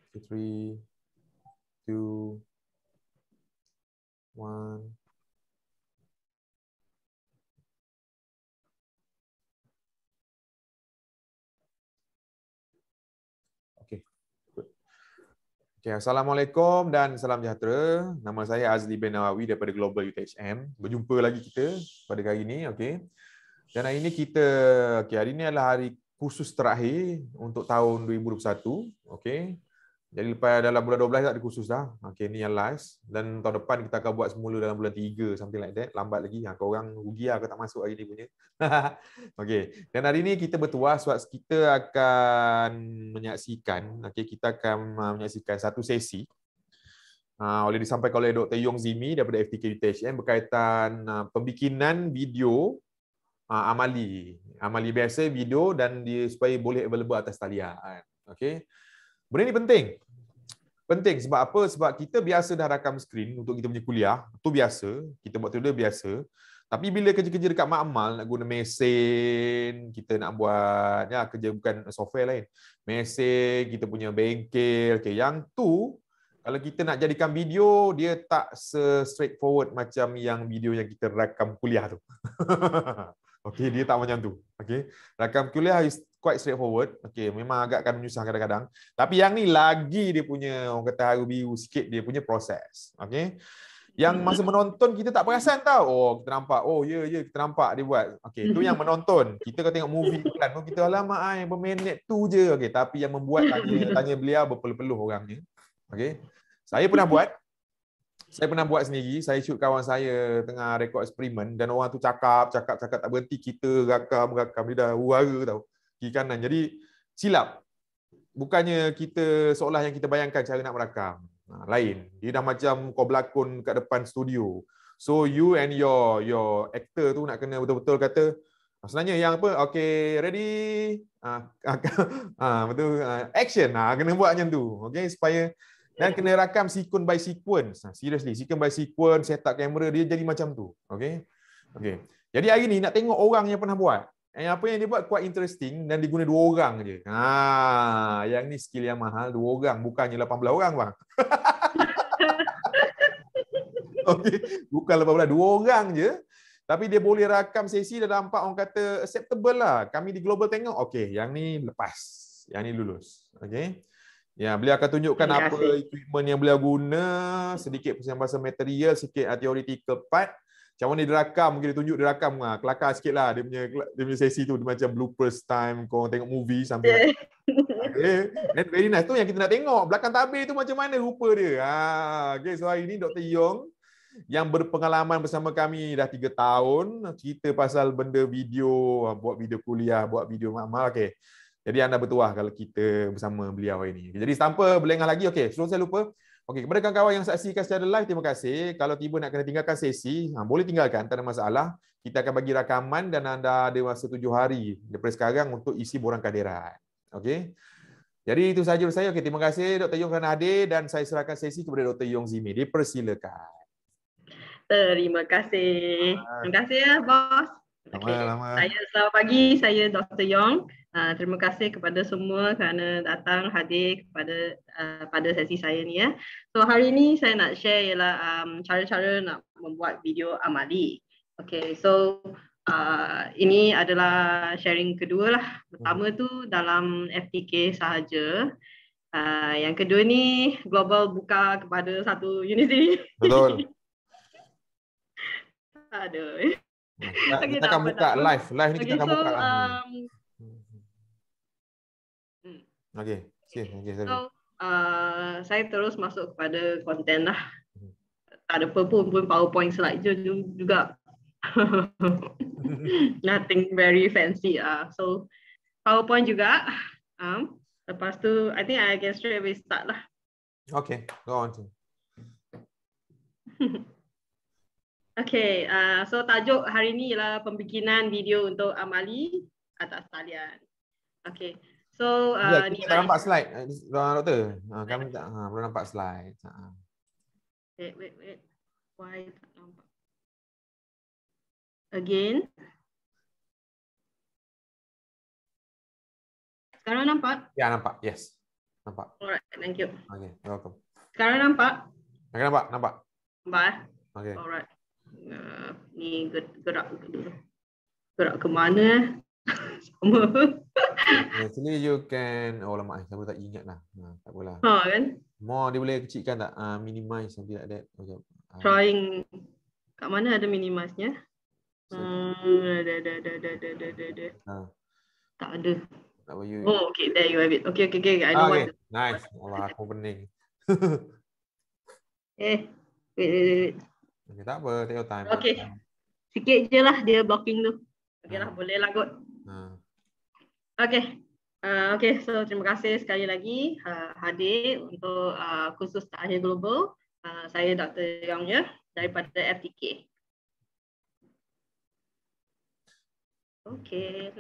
3, 2, 1. Okay. Okay, Assalamualaikum dan salam sejahtera. Nama saya Azli bin Nawawi daripada Global UTHM. Berjumpa lagi kita pada hari ini, okey. Dan hari ini hari ini adalah hari kursus terakhir untuk tahun 2021, okey. Jadi lepas dalam bulan 12 tak ada kursus dah. Okey, ni yang last. Dan tahun depan kita akan buat semula dalam bulan 3, something like that. Lambat lagi. Kau orang rugi lah aku tak masuk hari ni punya. Okey. Dan hari ni kita bertuah sebab kita akan menyaksikan, kita akan menyaksikan satu sesi oleh disampaikan oleh Dr. Yong Zimi daripada FTK UTHM berkaitan pembikinan video amali biasa video dan supaya boleh available atas talian. Okey. Benda ni penting. Penting sebab apa? Sebab kita biasa dah rakam skrin untuk kita punya kuliah. Itu biasa. Kita buat tu biasa. Tapi bila kerja-kerja dekat makmal, nak guna mesin, kita nak buat kerja bukan software lain. Mesin, kita punya bengkel. Okay. Yang tu, kalau kita nak jadikan video, dia tak straightforward macam yang video yang kita rakam kuliah tu. Okey, dia tak macam tu. Okey. Rakam kuliah is quite straightforward. Okey, memang agak akan menyusah kadang-kadang. Tapi yang ni lagi dia punya orang kata haru biru sikit dia punya proses. Okey. Yang masa menonton kita tak perasan tau. Oh, kita nampak. Oh, ya kita nampak dia buat. Okey, tu yang menonton. Kita kalau tengok movie kan, kita alamak yang berminit tu je. Okey, tapi yang membuat tanya beliau berpeluh-peluh orangnya. Okey. Saya pernah buat sendiri. Saya shoot kawan saya tengah rekod eksperimen dan orang tu cakap tak berhenti, kita rakam dia dah huara tau kiri kanan. Jadi silap. Bukannya kita seolah yang kita bayangkan cara nak merakam. Lain. Dia dah macam kau berlakon kat depan studio. So you and your actor tu nak kena betul-betul kata sebenarnya yang apa? Okay, ready? Betul. Action. Kena buat macam tu. Okay, supaya dan kena rakam sequence by sequence. Seriously, sequence by sequence, set up kamera dia jadi macam tu. Okay. Jadi hari ni nak tengok orang yang pernah buat. Apa yang dia buat quite interesting dan diguna 2 orang je. Yang ni skill yang mahal, 2 orang, bukannya 18 orang bang. Okay. Bukan 18, 2 orang je. Tapi dia boleh rakam sesi dan nampak orang kata acceptable lah. Kami di Global tengok, okay, yang ni lepas. Yang ni lulus. Okay. Ya, beliau akan tunjukkan apa equipment yang beliau guna, sedikit pasal material, sikit theoretical part. Macam mana dia rakam, mungkin dia tunjuk dia rakam. Kelakar sikit lah dia punya sesi tu. Dia macam bloopers time, kau tengok movie sampai. Okay. Then very nice. Tu yang kita nak tengok. Belakang tabir tu macam mana rupa dia. Okay, so hari ni Dr. Yong yang berpengalaman bersama kami dah 3 tahun. Cerita pasal benda video, buat video kuliah, buat video makmal. Okay. Jadi anda bertuah kalau kita bersama beliau ini. Jadi tanpa berlengah lagi, okey, sebelum saya lupa, okey, kepada kawan-kawan yang saksikan secara live, terima kasih. Kalau tiba nak kena tinggalkan sesi, boleh tinggalkan, tak ada masalah. Kita akan bagi rakaman dan anda ada masa 7 hari daripada sekarang untuk isi borang kehadiran. Okey. Jadi itu sahaja dari saya. Okey, terima kasih Dr. Yong kerana hadir dan saya serahkan sesi kepada Dr. Yong Zimi. Dipersilakan. Terima kasih. Terima kasih ya, bos. Selamat pagi, saya Dr. Yong. Terima kasih kepada semua kerana datang hadir pada sesi saya ni ya. So hari ini saya nak share ialah cara-cara nak membuat video amali. Okay, so ini adalah sharing kedua lah. Pertama tu dalam FTK sahaja. Yang kedua ni global buka kepada satu universiti. Betul. Aduh. Kita akan buka live ni kita akan buka. Okey. So saya terus masuk kepada konten lah. Tak ada apa pun PowerPoint slide je juga. Nothing very fancy. So PowerPoint juga. Lepas tu I think I can straight away start lah. Okay, go on. Okay, so tajuk hari ni ialah pembikinan video untuk amali atas talian. Okay, so kita tak nampak slide, doktor. Kami tak belum nampak slide. Wait. Why tak nampak? Again. Sekarang nampak? Ya, nampak. Yes. Nampak. Alright, thank you. Okay, welcome. Sekarang nampak? Nampak? Nampak? Okay. Alright. Ni gerak dulu. Gerak ke mana? Sama. Actually you can, oh lama saya tak ingat lah. Tak apalah. Kan? More dia boleh kecilkan tak? Minimize something like that. Trying. Kat mana ada minimize-nya? Tak ada. Oh, okay, there you have it. Okay. I know what. Nice. Allah, aku pening. Wait. Okay, tak apa, take your time. Okay. Sikit je lah dia blocking tu. Okay lah, boleh lah kot. Okay, so terima kasih sekali lagi hadir untuk kursus Takhir Global. Saya Dr. Yong ya, daripada FTK. Okay,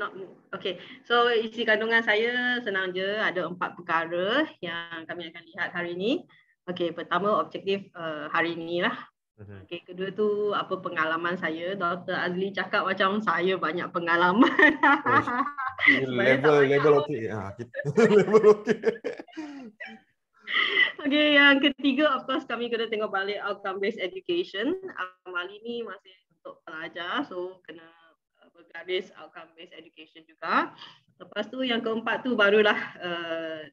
so isi kandungan saya senang je, ada 4 perkara yang kami akan lihat hari ini. Okay, pertama objektif hari ini lah. Okay, kedua tu apa pengalaman saya. Dr. Azli cakap macam saya banyak pengalaman. level okey. Level okey. Okay, yang ketiga of course kami kena tengok balik outcome based education. Amali ni masih untuk pelajar, so kena bergaris outcome based education juga. Lepas tu yang keempat tu barulah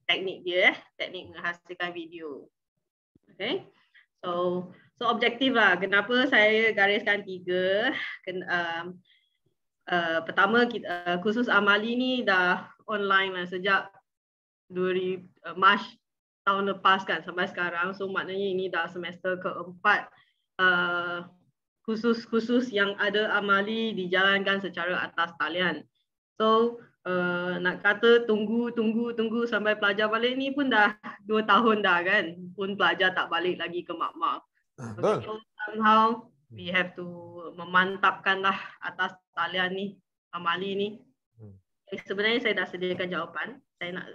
teknik dia, teknik menghasilkan video. Okay, so objektif lah. Kenapa saya gariskan 3? Pertama, kursus Amali ni dah online lah sejak Mac tahun lepas kan sampai sekarang. So maknanya ini dah semester keempat khusus yang ada Amali dijalankan secara atas talian. So nak kata tunggu sampai pelajar balik ni pun dah 2 tahun dah kan. Pun pelajar tak balik lagi ke mak-mak. Okay, so somehow we have to memantapkanlah atas talian ni, Amali ni. Sebenarnya saya dah sediakan jawapan. Saya nak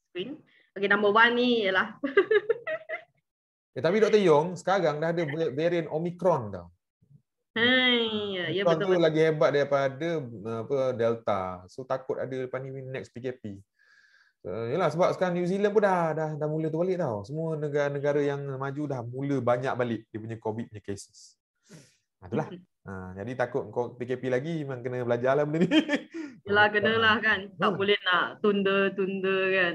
screen. Okay, number 1 ni ialah tapi Dr. Yong sekarang dah ada varian Omicron dah. Ya betul. Itu lagi hebat daripada Delta. So takut ada lepas ni next PKP. Yalah, sebab sekarang New Zealand pun dah mula tu balik tau. Semua negara-negara yang maju dah mula banyak balik dia punya COVID punya cases. Itulah. Jadi takut PKP lagi memang kena belajar lah benda ni. Yelah, kenalah kan. Tak boleh nak tunda kan.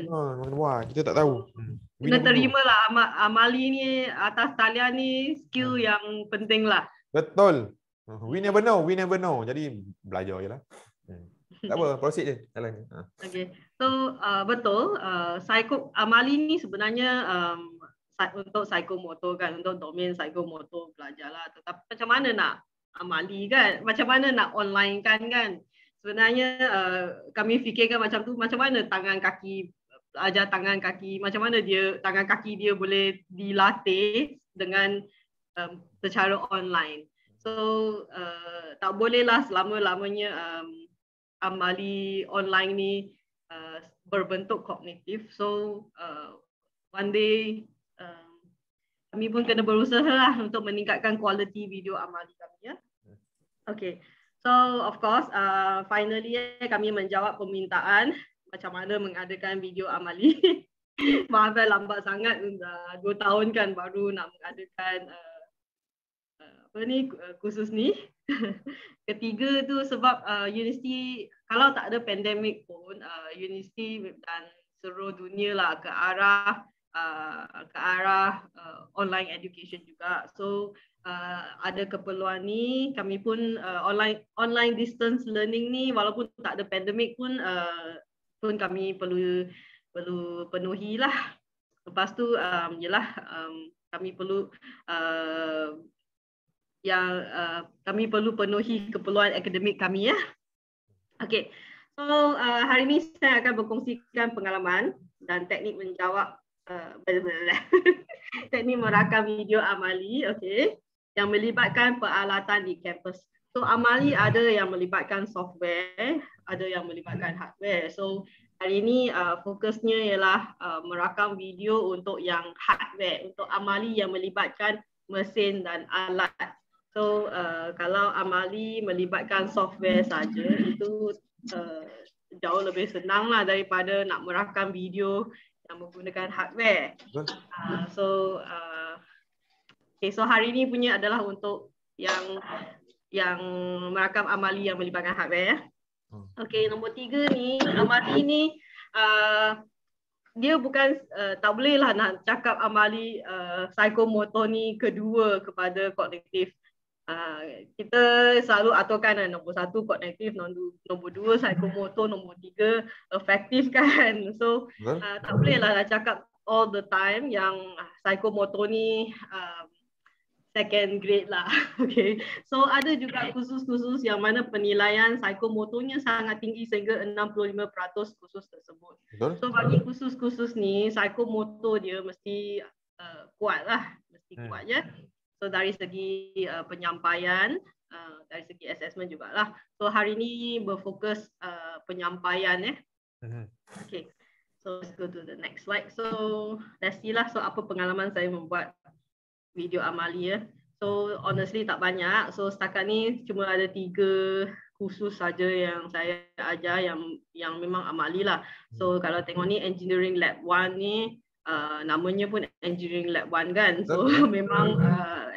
Wah, kita tak tahu. Kena terimalah Amali ni atas talian ni skill yang penting lah. Betul. We never know. Jadi belajar je lah. Tak apa, proceed je. Jalan. Okay. So betul, Amali ni sebenarnya untuk psikomotor kan, untuk domain psikomotor belajar lah. Tetapi macam mana nak Amali kan? Macam mana nak online kan? Sebenarnya kami fikirkan macam tu, macam mana tangan kaki macam mana tangan kaki dia boleh dilatih dengan secara online. So tak bolehlah selama-lamanya Amali online ni berbentuk kognitif. So one day kami pun kena berusaha lah untuk meningkatkan kualiti video Amali kami ya. Okay, so of course finally kami menjawab permintaan macam mana mengadakan video Amali. Maaf lambat sangat, 2 tahun kan baru nak mengadakan kursus ni. Ketiga tu sebab universiti kalau tak ada pandemik pun universiti dan seluruh dunia lah ke arah online education juga. So ada keperluan ni, kami pun online distance learning ni walaupun tak ada pandemik pun kami perlu penuhi lah. Lepas tu kami perlu kami perlu penuhi keperluan akademik kami ya. Okay, so hari ini saya akan berkongsikan pengalaman dan teknik menjawab teknik merakam video Amali, okay, yang melibatkan peralatan di kampus. So Amali ada yang melibatkan software, ada yang melibatkan hardware. So hari ini fokusnya ialah merakam video untuk yang hardware, untuk Amali yang melibatkan mesin dan alat. So kalau Amali melibatkan software saja itu jauh lebih senang lah daripada nak merakam video menggunakan hardware. Betul. So hari ini punya adalah untuk yang merakam amali yang melibatkan hardware ya. Okey, nombor 3 ni, amali ni dia bukan tak boleh lah nak cakap amali psikomotor ni kedua kepada kognitif. Kita selalu aturkan nombor 1 kognitif, nombor 2 psikomotor, nombor 3 efektif kan. So tak boleh lah nak cakap all the time yang psikomotor ni second grade lah. Okay. So ada juga kursus-kursus yang mana penilaian psikomotornya sangat tinggi sehingga 65% kursus tersebut. Betul. So bagi kursus-kursus ni psikomotor dia mesti kuat lah, mesti kuat je. So dari segi penyampaian, dari segi assessment jugalah. So hari ni berfokus penyampaian Okay. So let's go to the next slide. So let's see lah, so apa pengalaman saya membuat video amali ya. So honestly tak banyak. So setakat ni cuma ada 3 kursus saja yang saya ajar yang memang amali lah. So kalau tengok ni Engineering Lab 1 ni namanya pun Engineering Lab 1 kan. So memang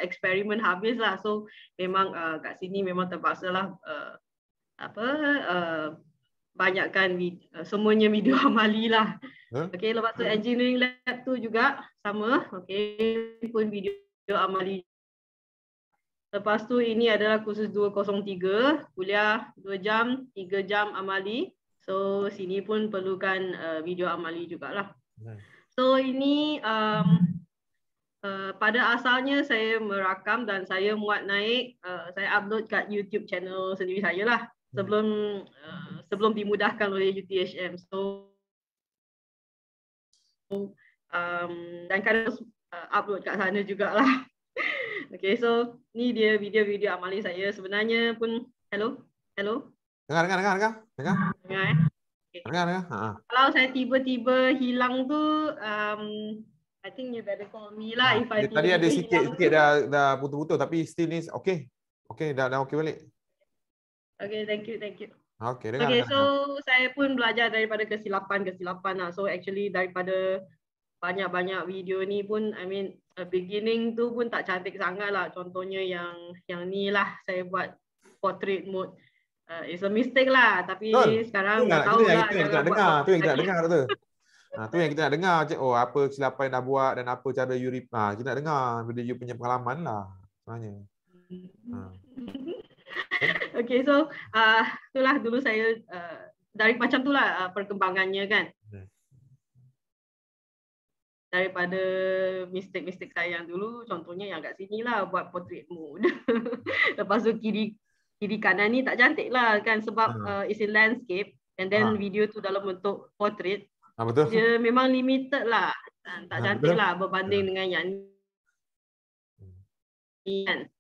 eksperimen habis lah. So memang kat sini memang terpaksa lah banyakkan semuanya video amali lah. Okay, lepas tu Engineering Lab tu juga sama. Okay, pun video amali. Lepas tu ini adalah kursus 203, kuliah 2 jam, 3 jam amali. So sini pun perlukan video amali jugalah. So ini pada asalnya saya merakam dan saya muat naik, saya upload kat YouTube channel sendiri saya lah sebelum dimudahkan oleh UTHM. So dan kadang upload kat sana jugalah. Okay, so ni dia video-video amali saya. Sebenarnya pun Hello. Dengar. Dengar Okay. Dengar. Kalau saya tiba-tiba hilang tu I think you better call me lah if I tadi ada sikit dah putus-putus tapi still ni okey. Okey, dah okey balik. Okay, thank you. Okey, dengar. Okay, so saya pun belajar daripada kesilapan lah. So actually daripada banyak video ni pun, I mean beginning tu pun tak cantik sangat lah. Contohnya yang ni lah saya buat portrait mode. It's a mistake lah, tapi sekarang dah tahu lah. Tu yang kita nak dengar tu. Tu yang kita nak dengar. Oh, apa kesilapan yang dah buat dan apa cara you kita nak dengar bila you punya pengalaman lah sebenarnya. Okay, so itulah dulu saya dari macam tu lah perkembangannya kan. Daripada mistake saya yang dulu, contohnya yang kat sini lah buat portrait mode. Lepas tu kiri kanan ni tak cantik lah kan sebab it's in landscape and then video tu dalam bentuk portrait. Betul. Dia memang limited lah, tak cantik lah berbanding dengan yang ni kan.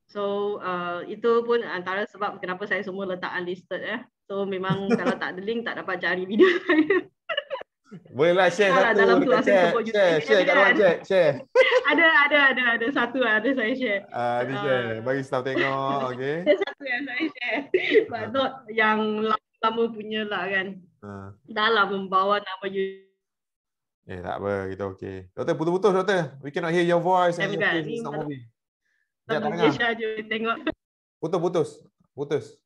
So itu pun antara sebab kenapa saya semua letak unlisted So memang kalau tak ada link tak dapat cari video saya. Bolehlah share satu dalam kelas share kat luar chat, share. Ada satu ada saya share. Ada share bagi staff tengok, okey. Ada satu yang saya share. But not yang lama punya lah kan. Dah lah membawa nama you. Tak apa, kita okey. Doktor putus-putus doktor. We cannot hear your voice and your face is not moving. Tak dengar. Tengok. Putus.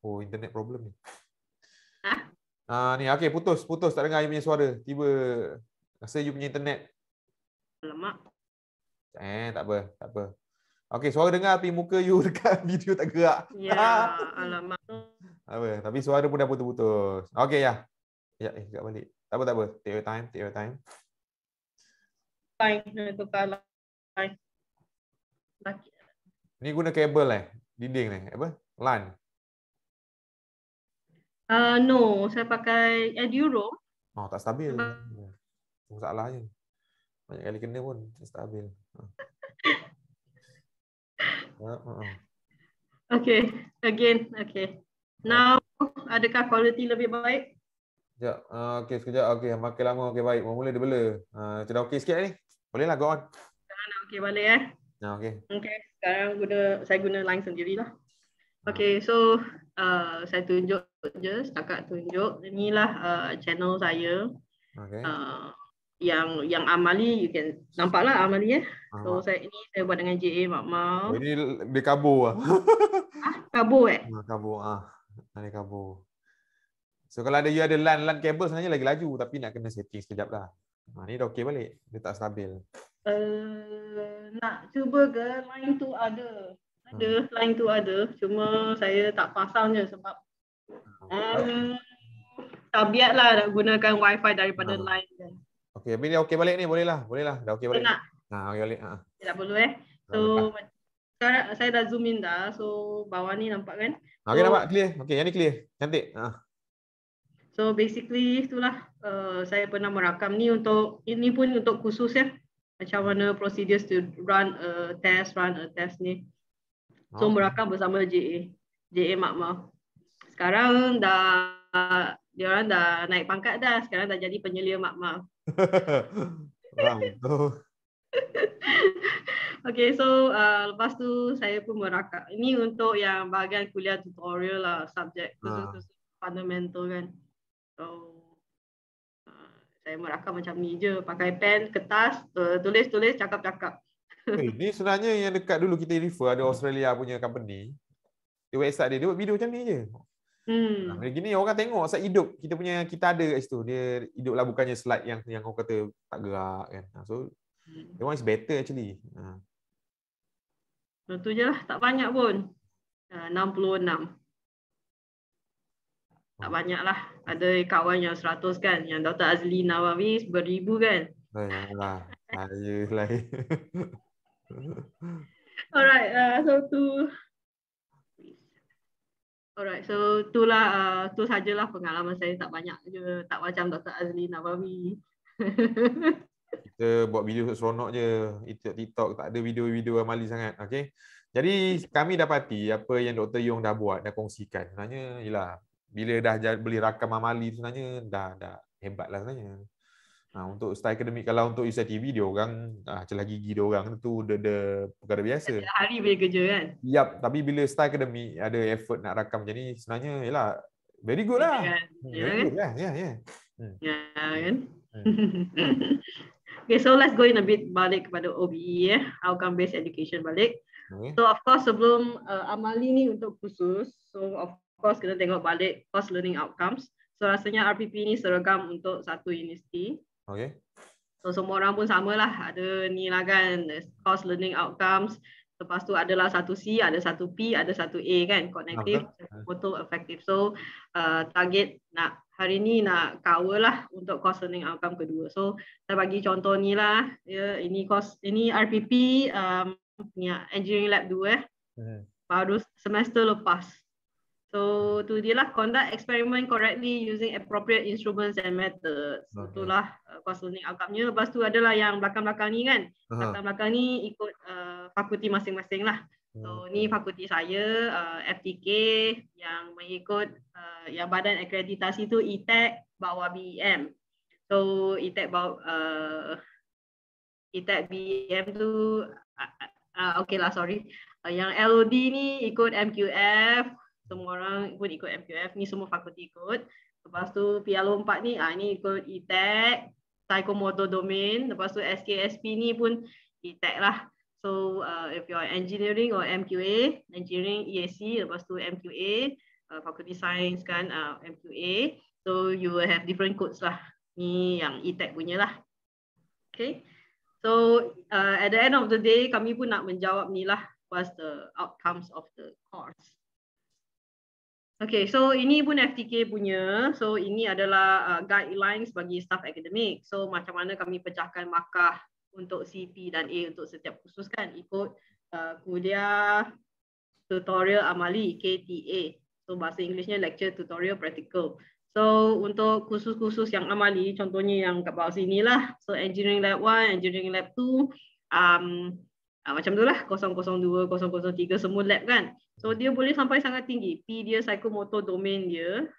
Oh, internet problem ni. Ni okey putus tak dengar you punya suara. Tiba rasa you punya internet. Alamak. Tak apa. Okey, suara dengar tapi muka you dekat video tak gerak. Ya, alamak. Apa, tapi suara pun dah putus-putus. Okey ya. Gerak balik. Tak apa. Take your time. Fine, tukar line. Ni guna kabel dinding ni, apa? LAN. No, saya pakai Eduro. Oh, tak stabil. Masalahnya. Banyak kali kena pun tak stabil. Okay, again. Okay. Now, adakah quality lebih baik? Sekejap. Okay, sekejap. Okay, makin lama. Okay, baik. Mula dia bela. Macam dah okay sikit ni. Bolehlah, go on. Sekarang dah okay balik Okay. Okay, sekarang saya guna line sendirilah. Okay, so saya tunjuk je, setakat tunjuk. Inilah channel saya. Okay. Yang Amali, you can nampaklah Amali So saya buat dengan JA Mak Mau. Oh, ini dia kabur lah. Kabur Kabur. Ini kabur. So kalau ada LAN kabel sebenarnya lagi laju, tapi nak kena setting sekejap lah. Ni dah okey balik. Dia tak stabil. Nak cuba ke line tu ada. Line tu ada. Cuma saya tak pasang je sebab tabiatlah nak gunakan wifi daripada line je. Okey, tapi dia okey balik ni, boleh lah. Dah okey balik. Okey balik. Tak perlu So sekarang saya dah zoom in dah. So bawah ni nampak kan? Okey, nampak clear. Okey, yang ni clear. Cantik. So basically itulah saya pernah merakam ni ini pun untuk khusus macam mana procedures to run a test ni. So merakam bersama JA Mak Mau. Sekarang dia orang dah naik pangkat dah. Sekarang dah jadi penyelia Mak Mau. Okay, so lepas tu saya pun merakam. Ini untuk yang bahagian kuliah tutorial lah, subjek khusus fundamental kan. So saya merakam macam ni je, pakai pen, kertas, tulis, cakap-cakap. Ni sebenarnya yang dekat dulu kita refer, ada Australia punya company. Di website dia buat video macam ni je. Gini orang tengok slide hidup kita ada kat situ. Dia hidup lah, bukannya slide yang orang kata tak gerak kan. So that one is better actually. Itu je lah, tak banyak pun. 66. Tak banyak lah. Ada kawan yang 100 kan. Yang Dr. Azli Nawawi beribu kan. Janganlah. Saya lain. Alright, so tu sajalah pengalaman saya, tak banyak je, tak macam Dr. Azli Nawawi. Kita buat video seronok je. TikTok tak ada video-video amali sangat. Okay. Jadi kami dapati apa yang Dr. Yong dah buat, dah kongsikan. Sebenarnya ialah bila dah beli rakam amali sebenarnya dah hebat lah sebenarnya. Untuk style akademik, kalau untuk UCTV dia orang celah gigi dia orang tu the perkara biasa. Hari boleh kerja kan? Yap, tapi bila style akademik ada effort nak rakam macam ni sebenarnya ialah very good lah. Very good lah. Ya kan? Okay, so let's go in a bit balik kepada OBE outcome based education balik. So of course sebelum amali ni untuk khusus, so of course kena tengok balik course learning outcomes. So rasanya RPP ni seragam untuk satu universiti. Okay. So semua orang pun samalah, ada ni lah kan, course learning outcomes. Lepas tu adalah satu C, ada satu P, ada satu A kan, cognitive, photo, affective. So target hari ni nak cover lah untuk course learning outcome kedua. So saya bagi contoh ni lah, ini RPP engineering lab 2 baru semester lepas. So tu dia lah, conduct experiment correctly using appropriate instruments and methods. Itulah course learning outcome-nya. Lepas tu adalah yang belakang-belakang ni kan. Belakang-belakang ni ikut fakulti masing-masing lah. So ni fakulti saya, FTK, yang mengikut yang badan akreditasi tu ETAC bawah BEM. So ETAC BEM tu okay lah, sorry. Yang LOD ni ikut MQF. Semua orang pun ikut MQF, ni semua fakulti ikut. Lepas tu PLO 4 ni, ni ikut ETAC, psychomotor domain. Lepas tu SKSP ni pun ETAC lah. So if you're engineering or MQA, engineering EAC, lepas tu MQA, faculty science kan, MQA. So you will have different codes lah. Ni yang ETAC punya lah. Okay. So at the end of the day, kami pun nak menjawab ni lah, what's the outcomes of the course. Okay, so ini pun FTK punya. So ini adalah guidelines bagi staff akademik. So macam mana kami pecahkan markah untuk CP dan A untuk setiap khusus kan, ikut kuliah tutorial amali, KTA. So bahasa Inggerisnya lecture, tutorial, practical. So untuk khusus-khusus yang amali, contohnya yang kat bawah sini lah. So engineering lab 1, engineering lab 2, macam tu lah, 002, 003 semua lab kan. So dia boleh sampai sangat tinggi. P dia psychomotor domain dia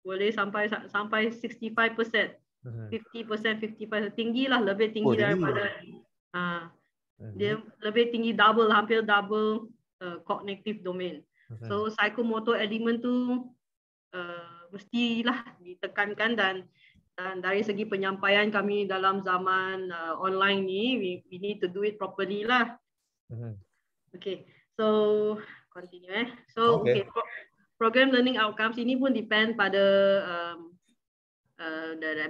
boleh sampai 65%. 50%, tinggi lah, lebih tinggi daripada dia lebih tinggi, hampir double cognitive domain. So psychomotor element tu mestilah ditekankan, dan dari segi penyampaian kami dalam zaman online ni, we need to do it properly lah. Okay, so continue. So okay, program learning outcomes ini pun depend pada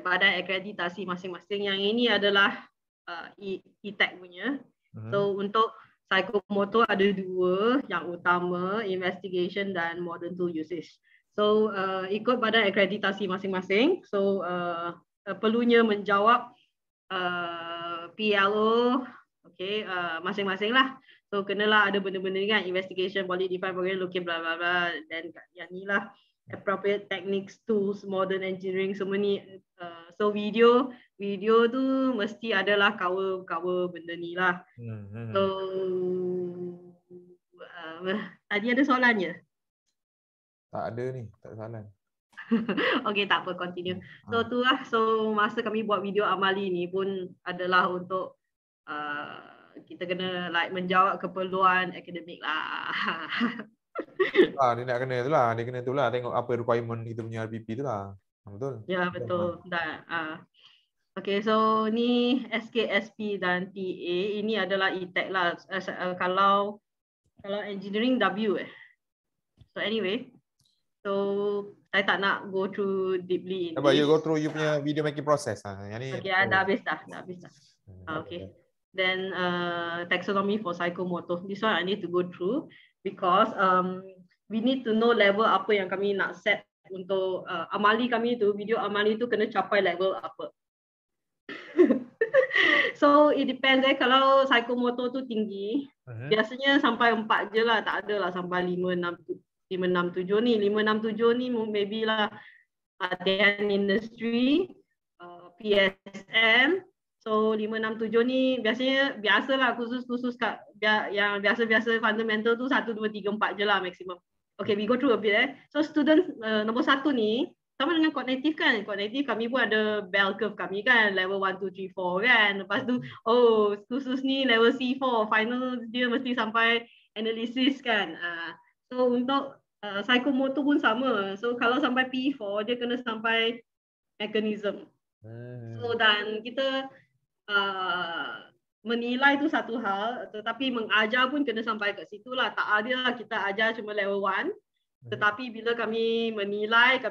badan akreditasi masing-masing. Yang ini adalah ETAC punya. So untuk psikomotor ada dua yang utama, investigation dan modern tool usage. So ikut badan akreditasi masing-masing. So perlunya menjawab PLO, okay, masing-masing lah. So kenalah ada benda-benda ni kan, investigation, boleh define program, looking bla bla bla, dan yang ni lah appropriate techniques, tools, modern engineering, semua ni. So video tu mesti adalah cover benda ni lah. So tadi ada soalannya? Tak ada ni, tak ada soalan. Okay, tak apa, continue. So tu lah, so masa kami buat video amali ni pun adalah untuk kita kena like menjawab keperluan akademik lah. Dia nak kena tu lah, dia kena tu lah, tengok apa requirement kita punya RPP tu lah. Betul? Ya, betul. Okay, so ni SKSP dan TA, ini adalah ETAC lah. Kalau engineering W So anyway, so saya tak nak go through deeply in this. You go through you punya video making process lah. Yang ni. Okay, dah habis dah. Okay. Then taxonomy for psychomotor. This one I need to go through because we need to know level apa yang kami nak set untuk amali kami tu, video amali tu kena capai level apa. So it depends kalau psychomotor tu tinggi, biasanya sampai 4 je lah, tak ada lah sampai 5, 6, 7 ni. 5, 6, 7 ni maybe lah latihan industri, PSM. So 5, 6, 7 ni biasalah khusus yang biasa-biasa fundamental tu 1, 2, 3, 4 je lah maksimum. Okay, we go through a bit. So student nombor 1 ni sama dengan kognitif kan. Kognitif kami pun ada bell curve kami kan, level 1, 2, 3, 4 kan. Lepas tu khusus ni level C4, final dia mesti sampai analysis kan. So untuk psikomotor pun sama. So kalau sampai P4 dia kena sampai mechanism. So dan kita menilai tu satu hal, tetapi mengajar pun kena sampai kat situ lah. Tak ada lah kita ajar cuma level 1, tetapi bila kami menilai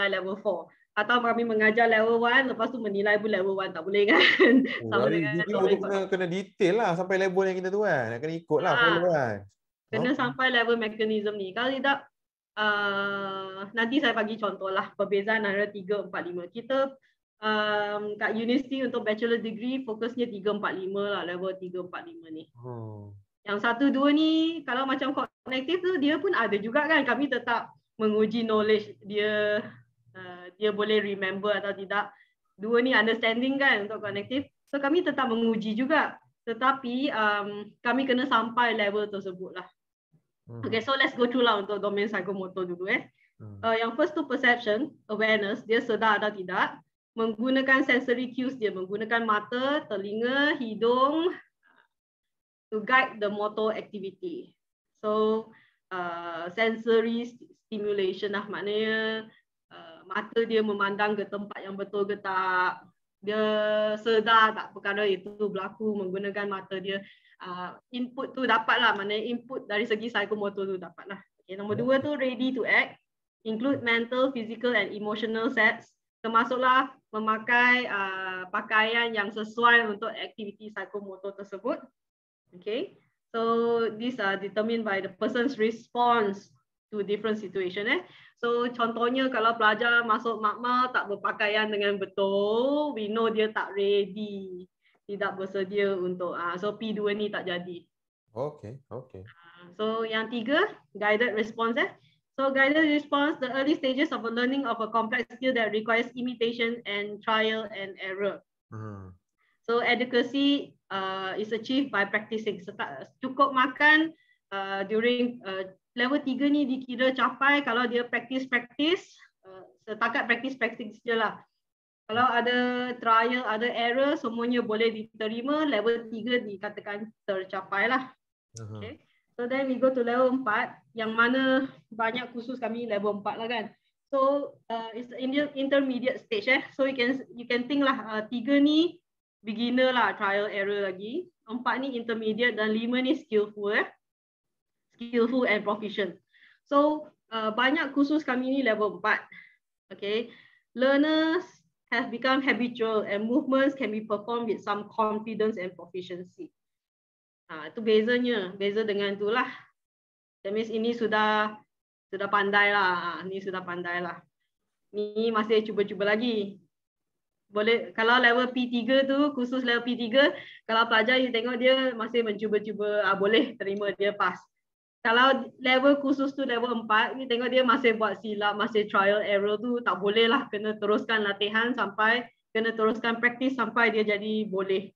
level 4. Atau kami mengajar level 1, lepas tu menilai pun level 1, tak boleh kan. Sama dengan tu kena detail lah sampai level yang kita tu kan. Kena ikut lah follow kan. Kena sampai level mechanism ni. Kalau tidak, nanti saya bagi contoh lah perbezaan antara 3, 4, 5. Kita kat universiti untuk bachelor degree fokusnya 3, 4, 5 lah, level 3, 4, 5 ni. Yang 1, 2 ni kalau macam kognitif tu dia pun ada juga kan, kami tetap menguji knowledge dia, dia boleh remember atau tidak. 2 ni understanding kan untuk kognitif, so kami tetap menguji juga, tetapi kami kena sampai level tersebut lah. Okay, so let's go through lah untuk domain psikomotor dulu Yang first tu perception, awareness, dia sedar atau tidak, menggunakan sensory cues dia, menggunakan mata, telinga, hidung to guide the motor activity. So sensory stimulation lah, maknanya mata dia memandang ke tempat yang betul ke tak, dia sedar tak perkara itu berlaku menggunakan mata dia. Input tu dapat lah, maknanya input dari segi psikomotor tu dapat lah. Okay, nombor 2 tu ready to act, include mental, physical and emotional sets, termasuklah memakai pakaian yang sesuai untuk aktiviti psikomotor tersebut. Okay, so these are determined by the person's response to different situation. So contohnya kalau pelajar masuk makmal tak berpakaian dengan betul, we know dia tak ready, tidak bersedia untuk so P2 ni tak jadi. Okay. So yang 3, guided response. So guided response, the early stages of a learning of a complex skill that requires imitation and trial and error. So adequacy is achieved by practicing. Cukup makan during level 3 ni dikira capai kalau dia practice, setakat practice je lah. Kalau ada trial, ada error, semuanya boleh diterima, level 3 dikatakan tercapai lah. Okay. So then we go to level 4, yang mana banyak khusus kami level 4 lah kan. So it's in the intermediate stage. So you can think lah, 3 ni beginner lah, trial error lagi. 4 ni intermediate dan 5 ni skillful. Skillful and proficient. So banyak kursus kami ni level 4. Okay, learners have become habitual and movements can be performed with some confidence and proficiency. Itu bezanya, beza dengan itulah. That means ini sudah pandai lah. Ni sudah pandai lah. Ni masih cuba-cuba lagi. Boleh, kalau level P3 tu, kursus level P3, kalau pelajar you tengok dia masih mencuba-cuba, boleh terima dia pass. Kalau level kursus tu level 4, you tengok dia masih buat silap, masih trial error tu, tak boleh lah. Kena teruskan latihan sampai, kena teruskan praktis sampai dia jadi boleh.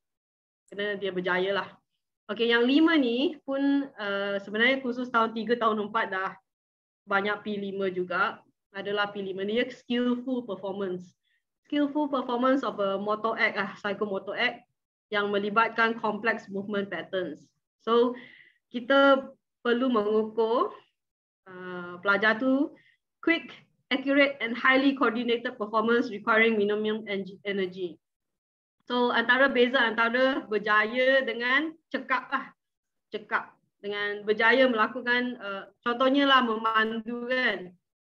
Kena dia berjaya lah. Okay, yang 5 ni pun sebenarnya kursus tahun 3, tahun 4 dah banyak P5 juga. Adalah P5 ni, skillful performance. Skillful performance of a motor act, psychomotor act yang melibatkan complex movement patterns. So, kita perlu mengukur pelajar tu quick, accurate and highly coordinated performance requiring minimum energy. So beza antara berjaya dengan cekap lah. Cekap dengan berjaya melakukan contohnya lah memandu kan.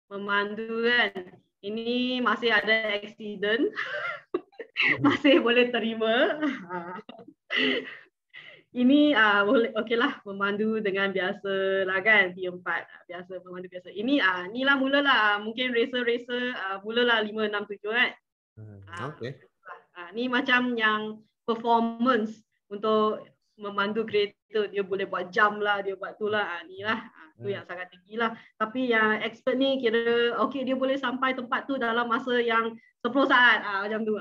Memandu kan. Ini masih ada accident. Masih boleh terima. Ini boleh okeylah memandu dengan biasa lah kan, P4 biasa memandu biasa. Ini inilah mulalah mungkin racer mulalah 5 6 7 kan. Okey. Ni macam yang performance untuk memandu kereta, dia boleh buat jam lah, dia buat tu lah. Inilah tu yang sangat tinggi lah. Tapi yang expert ni kira okey dia boleh sampai tempat tu dalam masa yang 10 saat macam tu.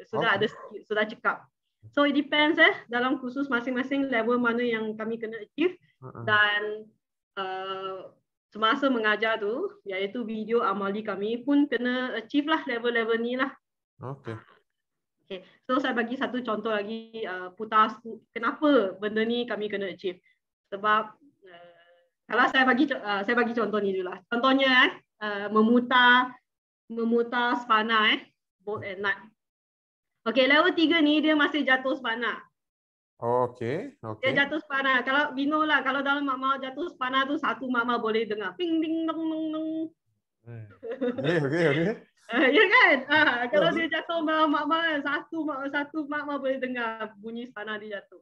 Sudah ada sudah cekap. So it depends dalam kursus masing-masing level mana yang kami kena achieve dan semasa mengajar tu iaitu video amali kami pun kena achieve lah level-level ni lah. Okay. Okay. So saya bagi satu contoh lagi putar kenapa benda ni kami kena achieve. Sebab kalau saya bagi contoh ni dulu lah. Contohnya memutar spana bolt and nut. Okay, level 3 ni dia masih jatuh spana. Okay. Dia jatuh spana. Kalau Bino lah, kalau dalam mak-mak jatuh spana tu satu mak-mak boleh dengar. Ping, ding, dong, dong, dong. Okay. Ya kan? Kalau dia jatuh dalam mak-mak, satu mak-mak boleh dengar bunyi spana dia jatuh.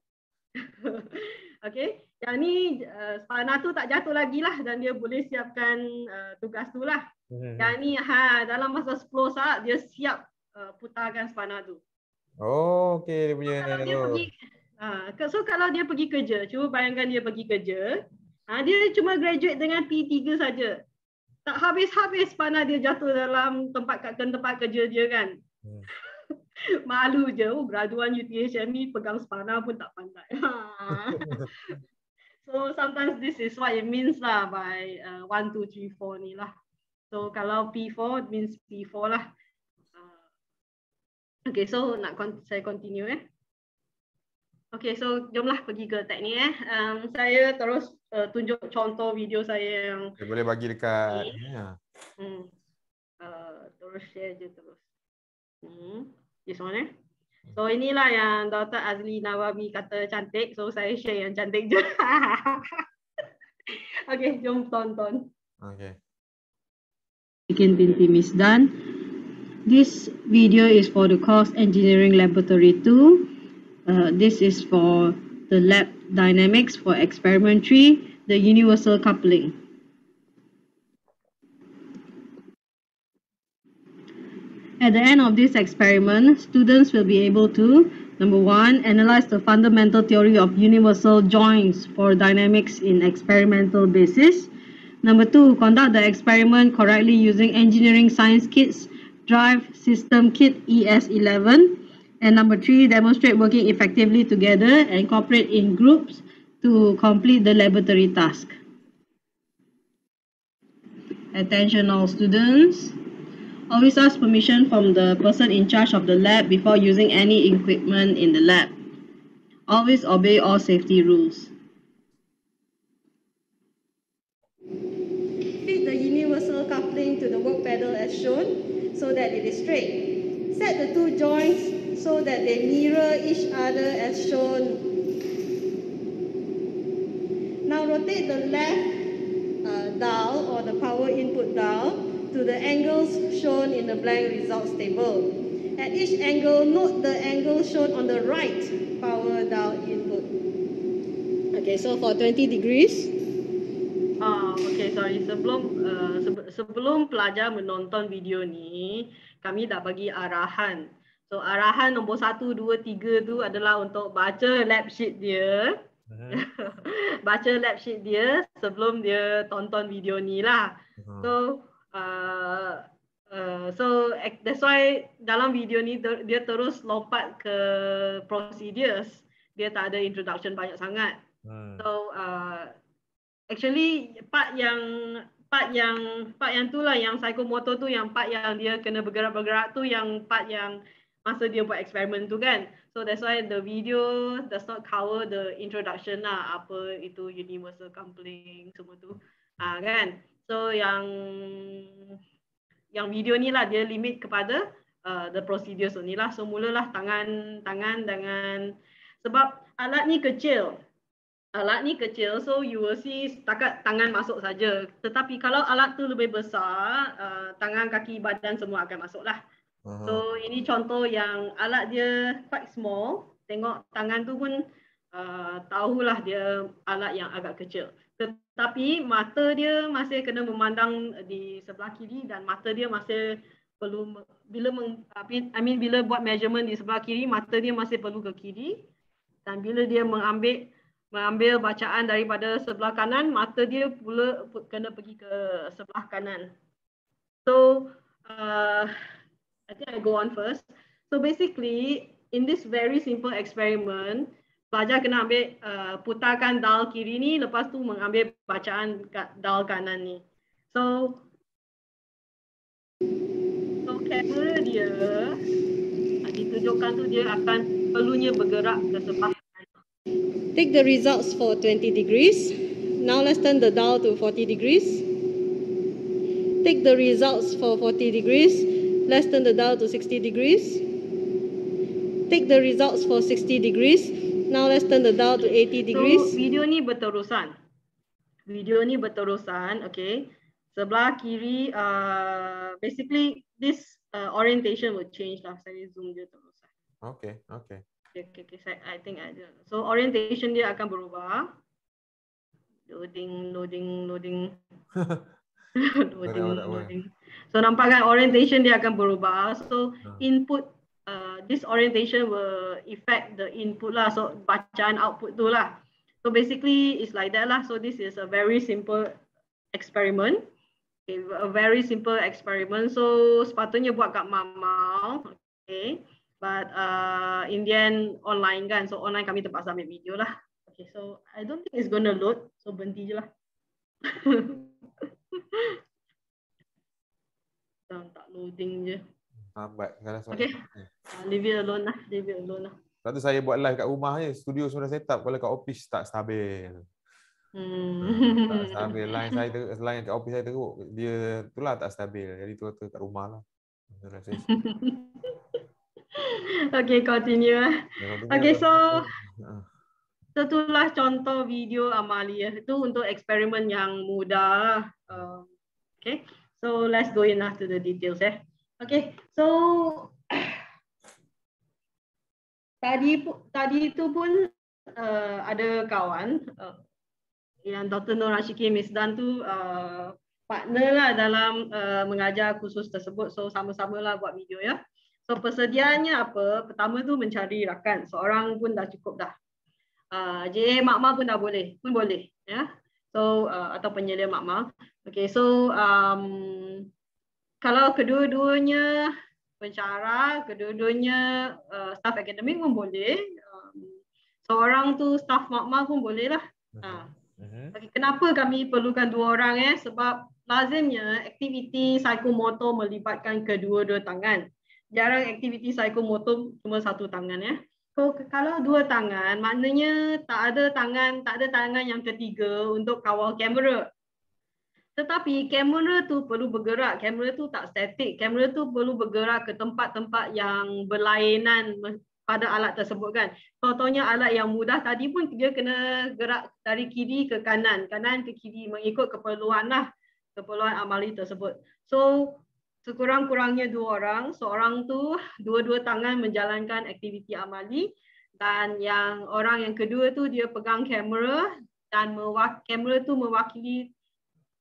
Okay. Yang ni spana tu tak jatuh lagi lah dan dia boleh siapkan tugas tu lah. Yang ni dalam masa 10 saat dia siap putarkan spana tu. Oh, okey dia punya. Kalau dia pergi kalau dia pergi kerja, cuba bayangkan dia pergi kerja, dia cuma graduate dengan P3 saja. Tak habis-habis spana dia jatuh dalam tempat kerja dia kan. Malu je, graduan UTHM ni pegang spana pun tak pandai. So sometimes this is what it means lah by 1, 2, 3, 4 ni lah. So kalau P4 means P4 lah. Okay, so saya continue Okay, so jomlah pergi ke teknik saya terus tunjuk contoh video saya yang boleh bagi dekat terus share je terus. This one So inilah yang Dr. Azli Nawawi kata cantik, so saya share yang cantik je. Okay, jom tonton. Okay. Bikin Binti Misdan. This video is for the course Engineering Laboratory 2. This is for the lab dynamics for experiment 3, the universal coupling. At the end of this experiment, students will be able to, number 1, analyze the fundamental theory of universal joints for dynamics in experimental basis. Number 2, conduct the experiment correctly using engineering science kits Drive System Kit ES11, and number 3, demonstrate working effectively together and cooperate in groups to complete the laboratory task. Attention all students. Always ask permission from the person in charge of the lab before using any equipment in the lab. Always obey all safety rules. Fit the universal coupling to the work pedal as shown so that it is straight. Set the two joints so that they mirror each other as shown. Now rotate the left dial or the power input dial to the angles shown in the blank results table. At each angle, note the angle shown on the right power dial input. Okay, so for 20 degrees. Okay, sorry. Sebelum pelajar menonton video ni, kami dah bagi arahan. So arahan nombor 1, 2, 3 tu adalah untuk baca lab sheet dia. Baca lab sheet dia sebelum dia tonton video ni lah. So that's why dalam video ni dia terus lompat ke procedures. Dia tak ada introduction banyak sangat. So actually part yang tu lah, yang psychomotor tu, yang part yang dia kena bergerak-bergerak tu, yang part yang masa dia buat eksperimen tu kan. So that's why the video does not cover the introduction lah, apa itu universal coupling semua tu. Kan. So yang video ni lah dia limit kepada the procedures ni lah. So mulalah tangan dengan, sebab alat ni kecil. So you will see setakat tangan masuk saja. Tetapi kalau alat tu lebih besar, tangan, kaki, badan semua akan masuk lah. So ini contoh yang alat dia quite small. Tengok tangan tu pun tahulah dia alat yang agak kecil. Tetapi mata dia masih kena memandang di sebelah kiri, dan mata dia masih perlu bila buat measurement di sebelah kiri, mata dia masih perlu ke kiri. Dan bila dia mengambil bacaan daripada sebelah kanan, mata dia pula kena pergi ke sebelah kanan. So I think I go on first. So basically, in this very simple experiment, pelajar kena ambil putarkan dial kiri ni, lepas tu mengambil bacaan dial kanan ni. So kamera dia ditunjukkan tu dia akan perlunya bergerak ke sebelah kanan. Take the results for 20 degrees. Now let's turn the dial to 40 degrees. Take the results for 40 degrees. Let's turn the dial to 60 degrees. Take the results for 60 degrees. Now let's turn the dial to 80 degrees. So video ni berterusan. Okay. Sebelah kiri, basically this orientation will change lah. Saya zoom dia terusan. Okay. I think I do. So orientation dia akan berubah. Loading. Loading. So nampak kan orientation dia akan berubah. So input, this orientation will affect the input lah. So bacaan output tu lah. So basically it's like that lah. So this is a very simple experiment. Okay, a very simple experiment. So sepatutnya buat kat Mamau. Okay. But in the end online kan. So online kami terpaksa ambil video lah. Okay, so I don't think it's gonna load. So berhenti je lah. Tak loading je. Lambat. Okay. Leave it alone lah. Lepas tu saya buat live kat rumah je. Studio sudah set up. Kalau kat office tak stabil. Tak stabil. Line kat office saya teruk. Dia itulah tak stabil. Jadi tu kat rumah lah. Okay, continue. Okay, so itulah contoh video amalia. Itu untuk eksperimen yang mudah. Okay, so let's go in to the details. Okay, so tadi itu pun ada kawan yang Dr. Nur Ashiki Misdan tu partner lah dalam mengajar kursus tersebut. So sama-sama lah buat video ya. So persediaannya apa? Pertama tu mencari rakan. Seorang pun dah cukup dah. JA makmal pun dah boleh. Ya. So atau penyelia makmal. Okay, so kalau kedua-duanya pencara, kedua-duanya staff akademik pun boleh. Seorang tu staff makmal pun boleh lah. Okay, kenapa kami perlukan dua orang? Sebab lazimnya aktiviti psikomotor melibatkan kedua-dua tangan. Jarang aktiviti psikomotor cuma satu tangan ya. So, kalau dua tangan, maknanya tak ada tangan yang ketiga untuk kawal kamera. Tetapi kamera tu perlu bergerak, kamera tu tak statik, kamera tu perlu bergerak ke tempat-tempat yang berlainan pada alat tersebut kan. Contohnya alat yang mudah tadi pun dia kena gerak dari kiri ke kanan, kanan ke kiri mengikut keperluan amali tersebut. So sekurang-kurangnya 2 orang, seorang tu dua-dua tangan menjalankan aktiviti amali dan yang orang yang kedua tu dia pegang kamera dan kamera tu mewakili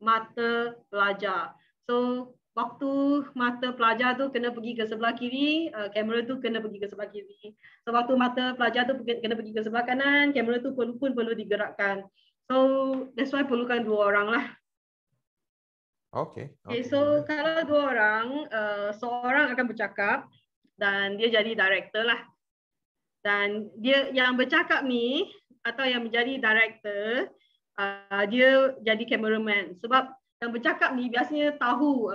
mata pelajar. So waktu mata pelajar tu kena pergi ke sebelah kiri, kamera tu kena pergi ke sebelah kiri. So waktu mata pelajar tu kena pergi ke sebelah kanan, kamera tu perlu digerakkan. So that's why perlukan 2 orang lah. Okay. So kalau 2 orang, seorang akan bercakap dan dia jadi director lah. Dan dia yang bercakap ni atau yang menjadi director, dia jadi cameraman sebab yang bercakap ni biasanya tahu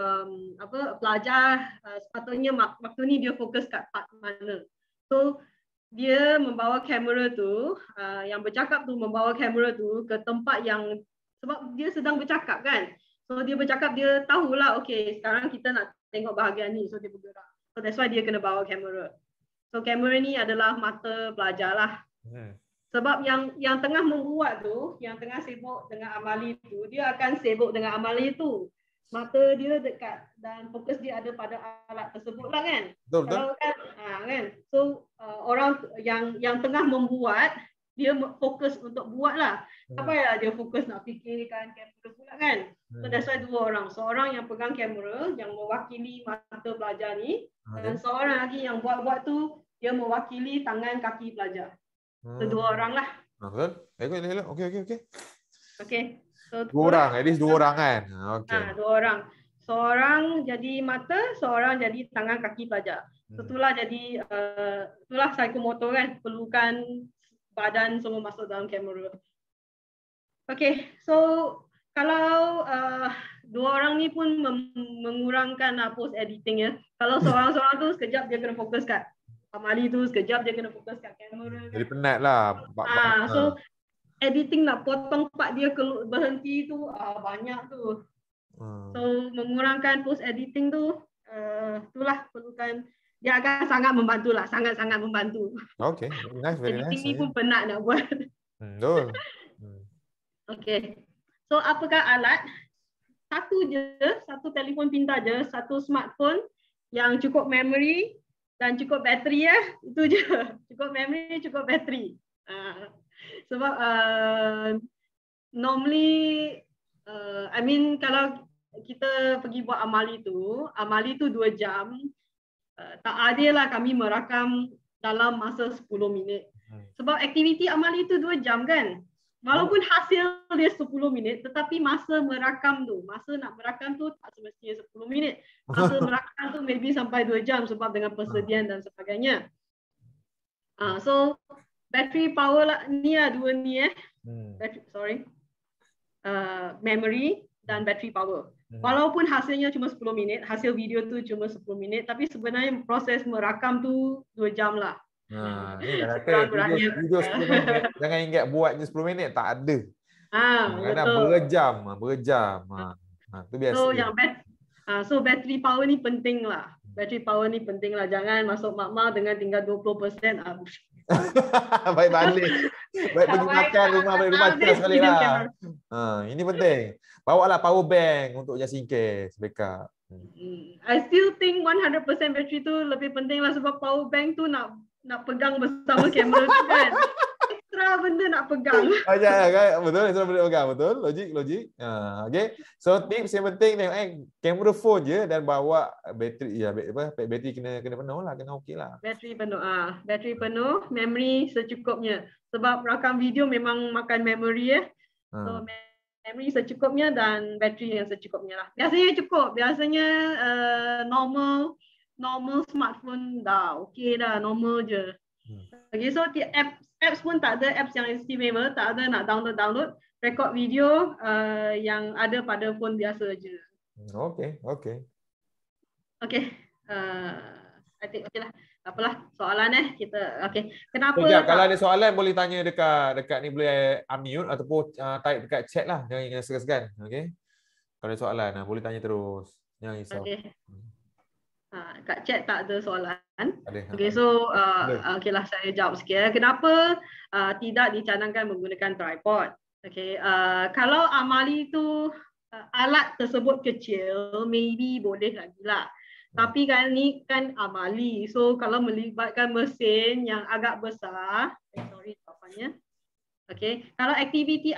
pelajar sepatutnya waktu ni dia fokus kat part mana. So dia membawa kamera tu, yang bercakap tu membawa kamera tu ke tempat yang sebab dia sedang bercakap kan. So dia bercakap, dia tahulah okay sekarang kita nak tengok bahagian ni, so dia bergerak. So that's why dia kena bawa kamera. So kamera ni adalah mata pelajar lah. Sebab yang tengah membuat tu, yang tengah sibuk dengan amali tu, dia akan sibuk dengan amali tu. Mata dia dekat dan fokus dia ada pada alat tersebut lah kan. Betul. Kalau kan. So orang yang tengah membuat, dia fokus untuk buat lah. Apa ya dia fokus nak fikirkan kamera pula kan. So that's why 2 orang. Seorang yang pegang kamera, yang mewakili mata pelajar ni. Dan seorang lagi yang buat-buat tu, dia mewakili tangan kaki pelajar. So 2 orang lah. Betul. Elok. Okay. So 2 orang, at least 2 orang kan. Okay. 2 orang. Seorang jadi mata, seorang jadi tangan kaki pelajar. So itulah jadi itulah psikomotor kan, perlukan badan semua masuk dalam kamera. Okay, so kalau 2 orang ni pun mengurangkan post editing ya. Kalau seorang-seorang tu sekejap dia kena fokus kat amali tu, sekejap dia kena fokus kat kamera. Jadi penat lah. So editing nak potong part dia berhenti tu banyak tu. So mengurangkan post editing tu itulah perlukan, dia akan sangat membantu lah, sangat-sangat membantu. Okay, very nice. Editing ni pun penat nak buat. Betul. Okay. So apakah alat? Satu telefon pintar je, satu smartphone yang cukup memory dan cukup bateri ya. Itu je. Cukup memory, cukup bateri. Sebab normally kalau kita pergi buat amali tu 2 jam, tak adil lah kami merakam dalam masa 10 minit. Sebab aktiviti amali tu 2 jam kan. Walaupun hasil dia 10 minit, tetapi masa nak merakam tu tak semestinya 10 minit. Masa merakam tu maybe sampai 2 jam sebab dengan persediaan dan sebagainya. So battery power lah, ni lah 2 ni memory dan battery power. Walaupun hasilnya cuma 10 minit, hasil video tu cuma 10 minit, tapi sebenarnya proses merakam tu 2 jam lah. Ni dah kata video 10 minit. Jangan ingat buatnya 10 minit, tak ada. Betul. Berjam. Tu biasa. So battery power ni penting lah. Jangan masuk makmal dengan tinggal 20%. Baik balik. Baik pergi makan balik rumah charge balik lah. Ini penting. Bawa lah power bank untuk just in case backup. I still think 100% battery tu lebih penting lah sebab power bank tu nak pegang bersama kamera tu kan. Extra benda nak pegang. Betul, extra benda pegang. Betul, logik. Okay. So tips yang penting tengok kamera phone je dan bawa bateri bateri kena penuh lah, kena okey lah. Bateri penuh, memory secukupnya. Sebab rakam video memang makan memory ya. So memory secukupnya dan bateri yang secukupnya lah. Biasanya cukup. Biasanya normal smartphone dah okey dah, normal je. Okay, so apps pun tak ada apps yang istimewa, tak ada nak download record video yang ada pada phone biasa je. Okay. I think okay lah. Apalah soalan kita. Okay. Kenapa? Kalau ada soalan boleh tanya dekat ni, boleh unmute ataupun type dekat chat lah. Jangan segan-segan. Okay. Kalau ada soalan, boleh tanya terus. Jangan risau. Okay. Kat chat tak ada soalan. Ada. Okay, so Ada. lah saya jawab sikit. Kenapa tidak dicanangkan menggunakan tripod? Okay, kalau amali tu alat tersebut kecil, maybe boleh lagi lah. Tapi kan ni kan amali, so kalau melibatkan mesin yang agak besar, sorry jawapannya. Okay, kalau aktiviti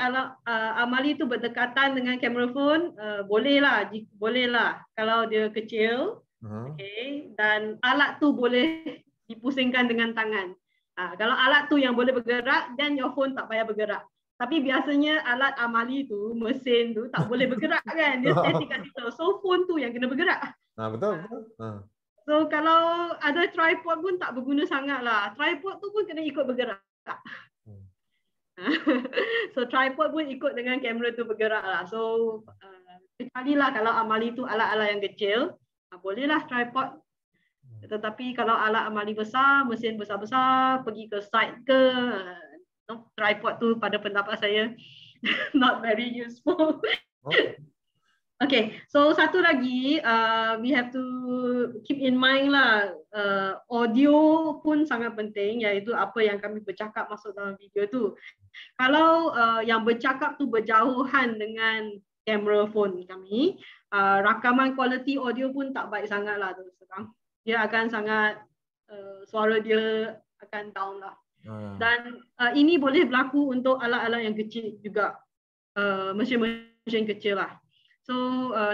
amali tu berdekatan dengan kamera phone, bolehlah kalau dia kecil, okay, dan alat tu boleh dipusingkan dengan tangan. Kalau alat tu yang boleh bergerak, then your phone tak payah bergerak. Tapi biasanya alat amali tu, mesin tu tak boleh bergerak kan, dia static kat situ. So phone tu yang kena bergerak. Betul. So kalau ada tripod pun tak berguna sangat lah. Tripod tu pun kena ikut bergerak. So tripod pun ikut dengan kamera tu bergerak lah. So kecuali lah kalau amali tu alat-alat yang kecil, bolehlah tripod. Tetapi kalau alat amali besar, mesin besar-besar, pergi ke site ke, tripod tu pada pendapat saya not very useful. Okay, so satu lagi, we have to keep in mind lah, audio pun sangat penting, iaitu apa yang kami bercakap masuk dalam video tu. Kalau yang bercakap tu berjauhan dengan kamera phone kami, rakaman quality audio pun tak baik sangat lah terus terang. Dia akan sangat, suara dia akan down lah. Dan ini boleh berlaku untuk alat-alat yang kecil juga, mesin-mesin kecil lah. So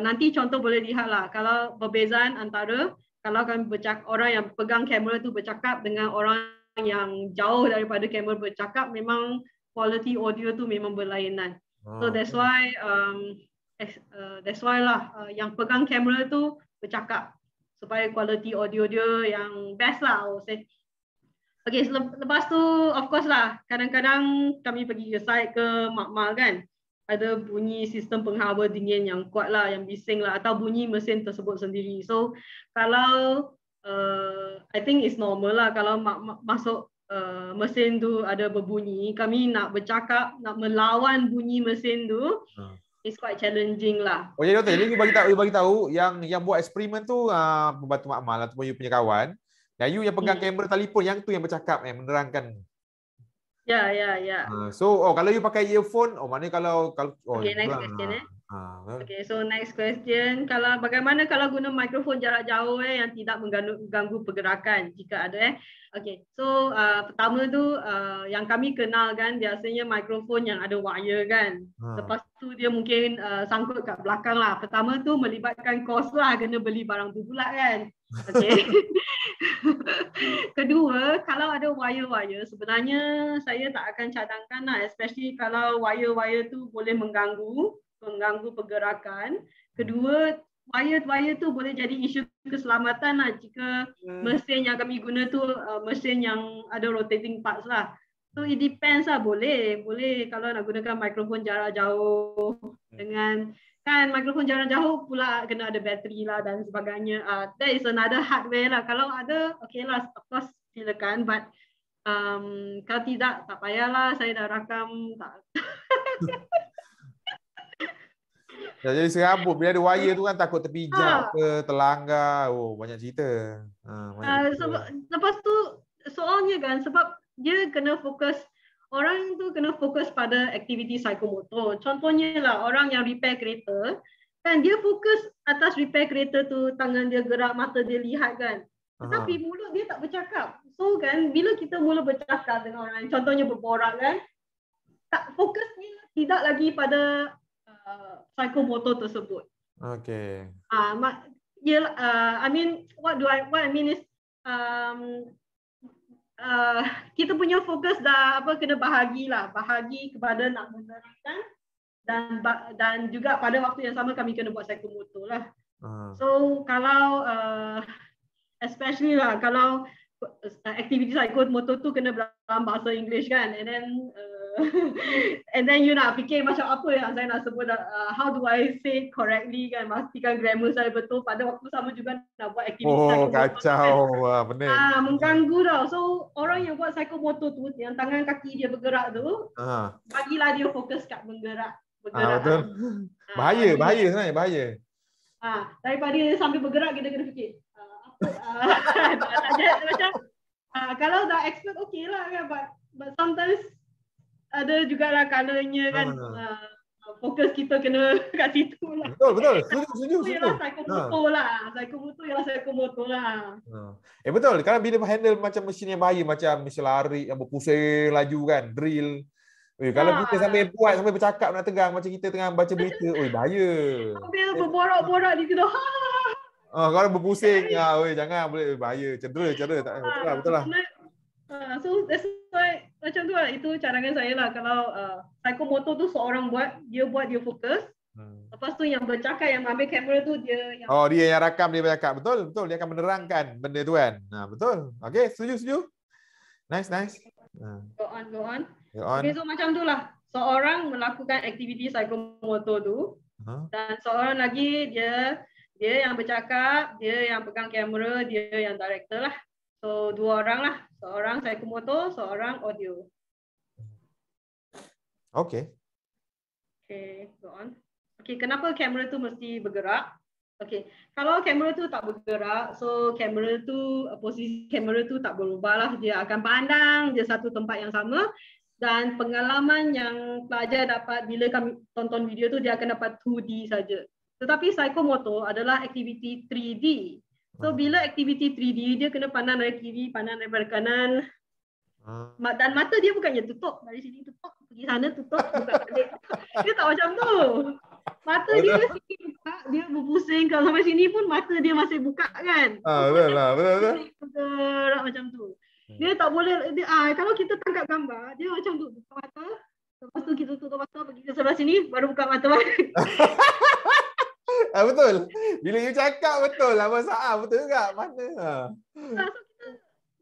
nanti contoh boleh lihat lah kalau perbezaan antara kalau kami orang yang pegang kamera tu bercakap dengan orang yang jauh daripada kamera bercakap, memang quality audio tu memang berlainan. So that's why lah yang pegang kamera tu bercakap supaya quality audio dia yang best lah. Okay, lepas tu of course lah kadang-kadang kami pergi ke site ke makmal kan, ada bunyi sistem penghawa dingin yang kuat lah, yang bising lah, atau bunyi mesin tersebut sendiri. So kalau I think it's normal lah kalau masuk mesin tu ada berbunyi, kami nak bercakap, nak melawan bunyi mesin tu, it's quite challenging lah. Oh ya doktor, jadi you bagi tahu yang buat eksperimen tu pembantu makmal ataupun you punya kawan, dan you yang pegang kamera telefon, yang tu yang bercakap, menerangkan. Ya. So kalau you pakai earphone, maknanya kalau okay, next question Okay, so next question, bagaimana kalau guna mikrofon jarak jauh yang tidak mengganggu pergerakan jika ada Okay, so pertama tu yang kami kenal kan, biasanya mikrofon yang ada wire kan. Lepas tu dia mungkin sangkut kat belakang lah. Pertama tu melibatkan kos lah, kena beli barang tu pula kan. Okay. Kedua, kalau ada wire-wire, sebenarnya saya tak akan cadangkan lah, especially kalau wire-wire tu boleh mengganggu pergerakan. Kedua, wire tu boleh jadi isu keselamatan lah jika mesin yang kami guna tu mesin yang ada rotating parts lah. So it depends lah, boleh kalau nak gunakan mikrofon jarak jauh dengan kan mikrofon jarak jauh pula kena ada bateri lah dan sebagainya. That is another hardware lah. Kalau ada, okay lah, of course silakan. But kalau tidak, tak payahlah. Saya dah rakam. Jadi serabut. Bila ada wire tu kan takut terpijak ke, terlanggar. Banyak cerita. Lepas tu soalnya kan, sebab dia kena fokus. Orang tu kena fokus pada aktiviti psikomotor. Contohnya lah orang yang repair kereta, kan dia fokus atas repair kereta tu, tangan dia gerak, mata dia lihat kan. Tetapi mulut dia tak bercakap. So kan bila kita mula bercakap dengan orang, contohnya berborak kan, tak fokusnya tidak lagi pada psikomotor tersebut. Okay. I mean what I mean is kita punya fokus dah kena bahagi kepada nak menerangkan dan juga pada waktu yang sama kami kena buat psikomotor lah. So kalau especially lah kalau aktiviti psikomotor tu kena dalam bahasa English kan, and then you nak fikir macam apa yang saya nak sebut, how do I say it correctly kan, pastikan grammar saya betul, pada waktu sama juga nak buat aktiviti kacau kan. Benar. Mengganggu tau. So orang yang buat psikomotor tu, yang tangan kaki dia bergerak tu, bagilah dia fokus kat bergerak. Betul. Bahaya sebenarnya, bahaya. Daripada dia sambil bergerak, kita kena fikir. Macam kalau dah expert okey lah kan, but sometimes ada jugalah kalanya kan fokus kita kena kat situ lah. Betul. Setuju. Ialah psikomotor lah. Psikomotor lah. Betul. Kalau bila handle macam mesin yang bahaya, macam mesin lari yang berpusing laju kan, drill. Kalau kita sampai buat, sampai bercakap nak tegang macam kita tengah baca berita, bahaya. Sambil berborak-borak di situ. Kalau berpusing, jangan, boleh bahaya, cedera. Betul lah. So that's why macam tu lah, itu cadangan saya lah. Kalau psikomotor tu seorang buat dia fokus. Lepas tu yang bercakap, yang ambil kamera tu dia yang dia yang rakam, dia bercakap. Betul, dia akan menerangkan benda tu kan. Betul. Okay, setuju. Nice. Go on. On. Okay, so macam tu lah. Seorang melakukan aktiviti psikomotor tu, dan seorang lagi dia yang bercakap, dia yang pegang kamera, dia yang director lah. So 2 orang lah. Seorang psikomotor, seorang audio. Okay, go on. Okay, kenapa kamera tu mesti bergerak? Okay, kalau kamera tu tak bergerak, so kamera tu, posisi kamera tu tak berubah lah. Dia akan pandang je satu tempat yang sama. Dan pengalaman yang pelajar dapat bila kami tonton video tu, dia akan dapat 2D saja. Tetapi psikomotor adalah aktiviti 3D. So bila aktiviti 3D, dia kena pandang dari kiri, pandang dari kanan. Dan mata dia bukannya tutup, dari sini tutup, pergi sana tutup, buka balik. Dia tak macam tu. Mata dia sini buka, dia berpusing. Kalau sampai sini pun mata dia masih buka kan. Betul. Bergerak macam tu. Dia tak boleh, kalau kita tangkap gambar, dia macam tu, buka mata. Lepas tu kita tutup mata, pergi ke sebelah sini, baru buka mata balik. Betul. Bila you cakap betul lah masalah, betul juga. Mana? So kita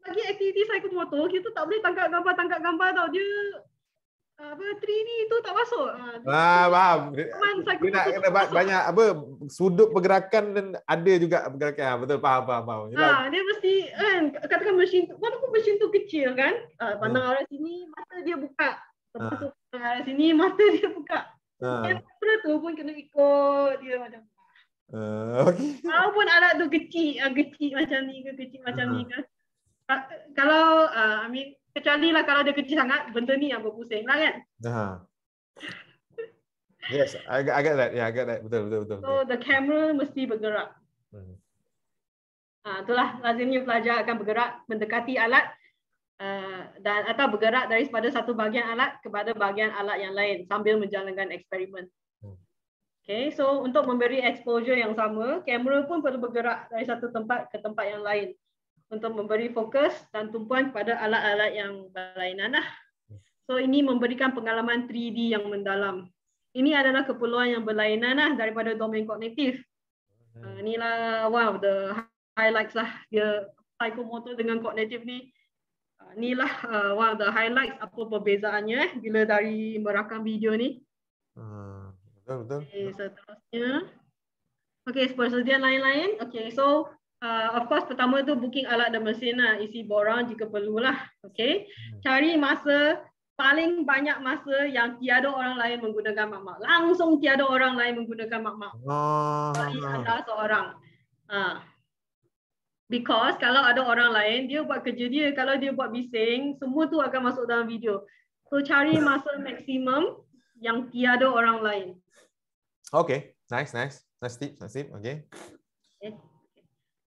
bagi aktiviti psikomotor, kita tak boleh tangkap gambar tau. Dia 3D tu tak masuk. Faham. Dia nak kena banyak sudut pergerakan dan ada juga pergerakan. Betul, faham. Dia mesti kan, katakan mesin tu, walaupun mesin tu kecil kan, pandang arah sini, mata dia buka. Lepas tu pandang arah sini, mata dia buka. Kamera tu pun kena ikut dia macam okay. Walaupun alat tu kecil macam ni ke, kecil macam ni ke. Kalau kecuali lah kalau dia kecil sangat, benda ni yang berpusing lah kan. Yes, I get that. Betul. So the camera mesti bergerak. Itulah lazimnya pelajar akan bergerak mendekati alat dan atau bergerak daripada satu bahagian alat kepada bahagian alat yang lain sambil menjalankan eksperimen. Okay, so untuk memberi exposure yang sama, kamera pun perlu bergerak dari satu tempat ke tempat yang lain untuk memberi fokus dan tumpuan kepada alat-alat yang berlainan lah. So ini memberikan pengalaman 3D yang mendalam. Ini adalah keperluan yang berlainan lah daripada domain kognitif. Inilah one of the highlights lah. Dia psikomotor dengan kognitif ni. Inilah one of the highlights apa perbezaannya bila dari merakam video ni. Betul. Okay, seterusnya. Okay, persediaan lain-lain. Okay, so of course pertama tu booking alat dan mesin lah, isi borang jika perlulah. Okay, cari masa, paling banyak masa yang tiada orang lain menggunakan makmak. Langsung tiada orang lain menggunakan makmak. Bagi anda seorang. Because kalau ada orang lain, dia buat kerja dia. Kalau dia buat bising, semua tu akan masuk dalam video. So cari masa maksimum yang tiada orang lain. Okay, nice tip. Okay.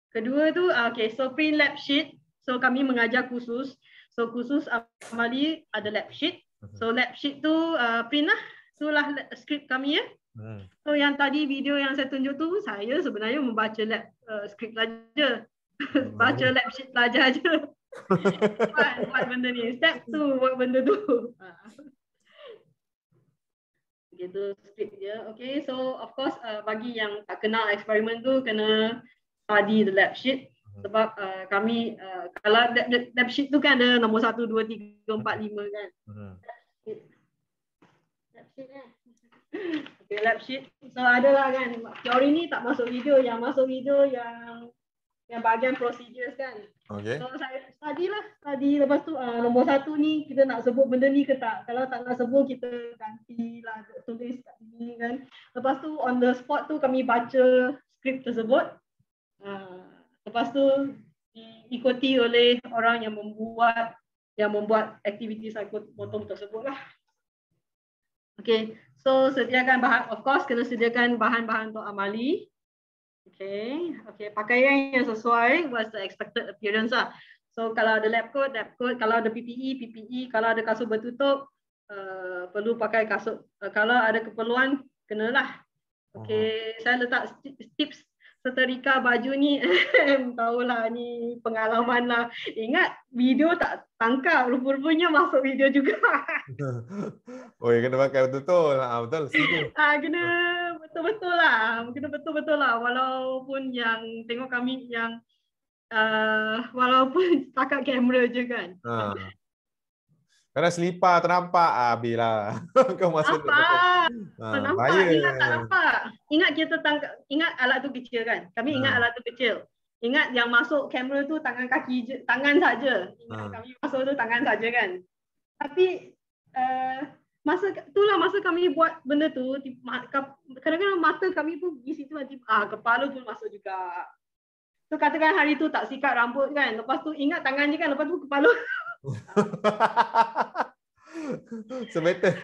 Kedua tu, so print lab sheet. So kami mengajar khusus. So khusus amali ada lab sheet. So lab sheet tu print lah. Itulah skrip kami ya. So yang tadi video yang saya tunjuk tu, saya sebenarnya membaca lab skrip saja. Baca lab sheet pelajar je. buat benda ni. Step 2 buat benda tu. Gitu skrip dia. Okay, so of course bagi yang tak kenal eksperimen tu kena study the lab sheet sebab kami kalau lab sheet tu kan ada nombor 1, 2, 3, 4, 5 kan. Lab sheet Okay, lab sheet. So adalah kan teori ni tak masuk video, yang masuk video yang yang bahagian procedures kan. Okay. So saya study lepas tu nombor 1 ni kita nak sebut benda ni ke tak. Kalau tak nak sebut kita gantilah, tulis kat sini kan. Lepas tu on the spot tu kami baca skrip tersebut. Lepas tu diikuti oleh orang yang membuat aktiviti psikomotor tersebut lah. Okay, so sediakan bahan, of course kena sediakan bahan-bahan untuk amali. Okay, pakaian yang sesuai, what's the expected appearance lah. So kalau ada lab coat, kalau ada PPE, kalau ada kasut bertutup, perlu pakai kasut. Kalau ada keperluan, kenalah. Okay, saya letak tips setrika baju ni, tahulah ni pengalaman lah. Ingat video tak tangkap, rupa-rupanya masuk video juga. Oh, ya kena pakai betul-betul. Betul. Kena betul-betul lah. Walaupun yang tengok kami yang walaupun takat kamera je kan. Kerana selipar ternampak, habislah. Kau masuk nampak. Ingat tak nampak. Ingat kita ingat alat tu kecil kan. Kami ingat alat tu kecil. Ingat yang masuk kamera tu tangan saja. Ingat kami masuk tu tangan saja kan. Tapi masa kami buat benda tu, kadang-kadang mata kami pun di situ nanti kepala pun masuk juga. So katakan hari tu tak sikat rambut kan. Lepas tu ingat tangan je kan, lepas tu kepala. So better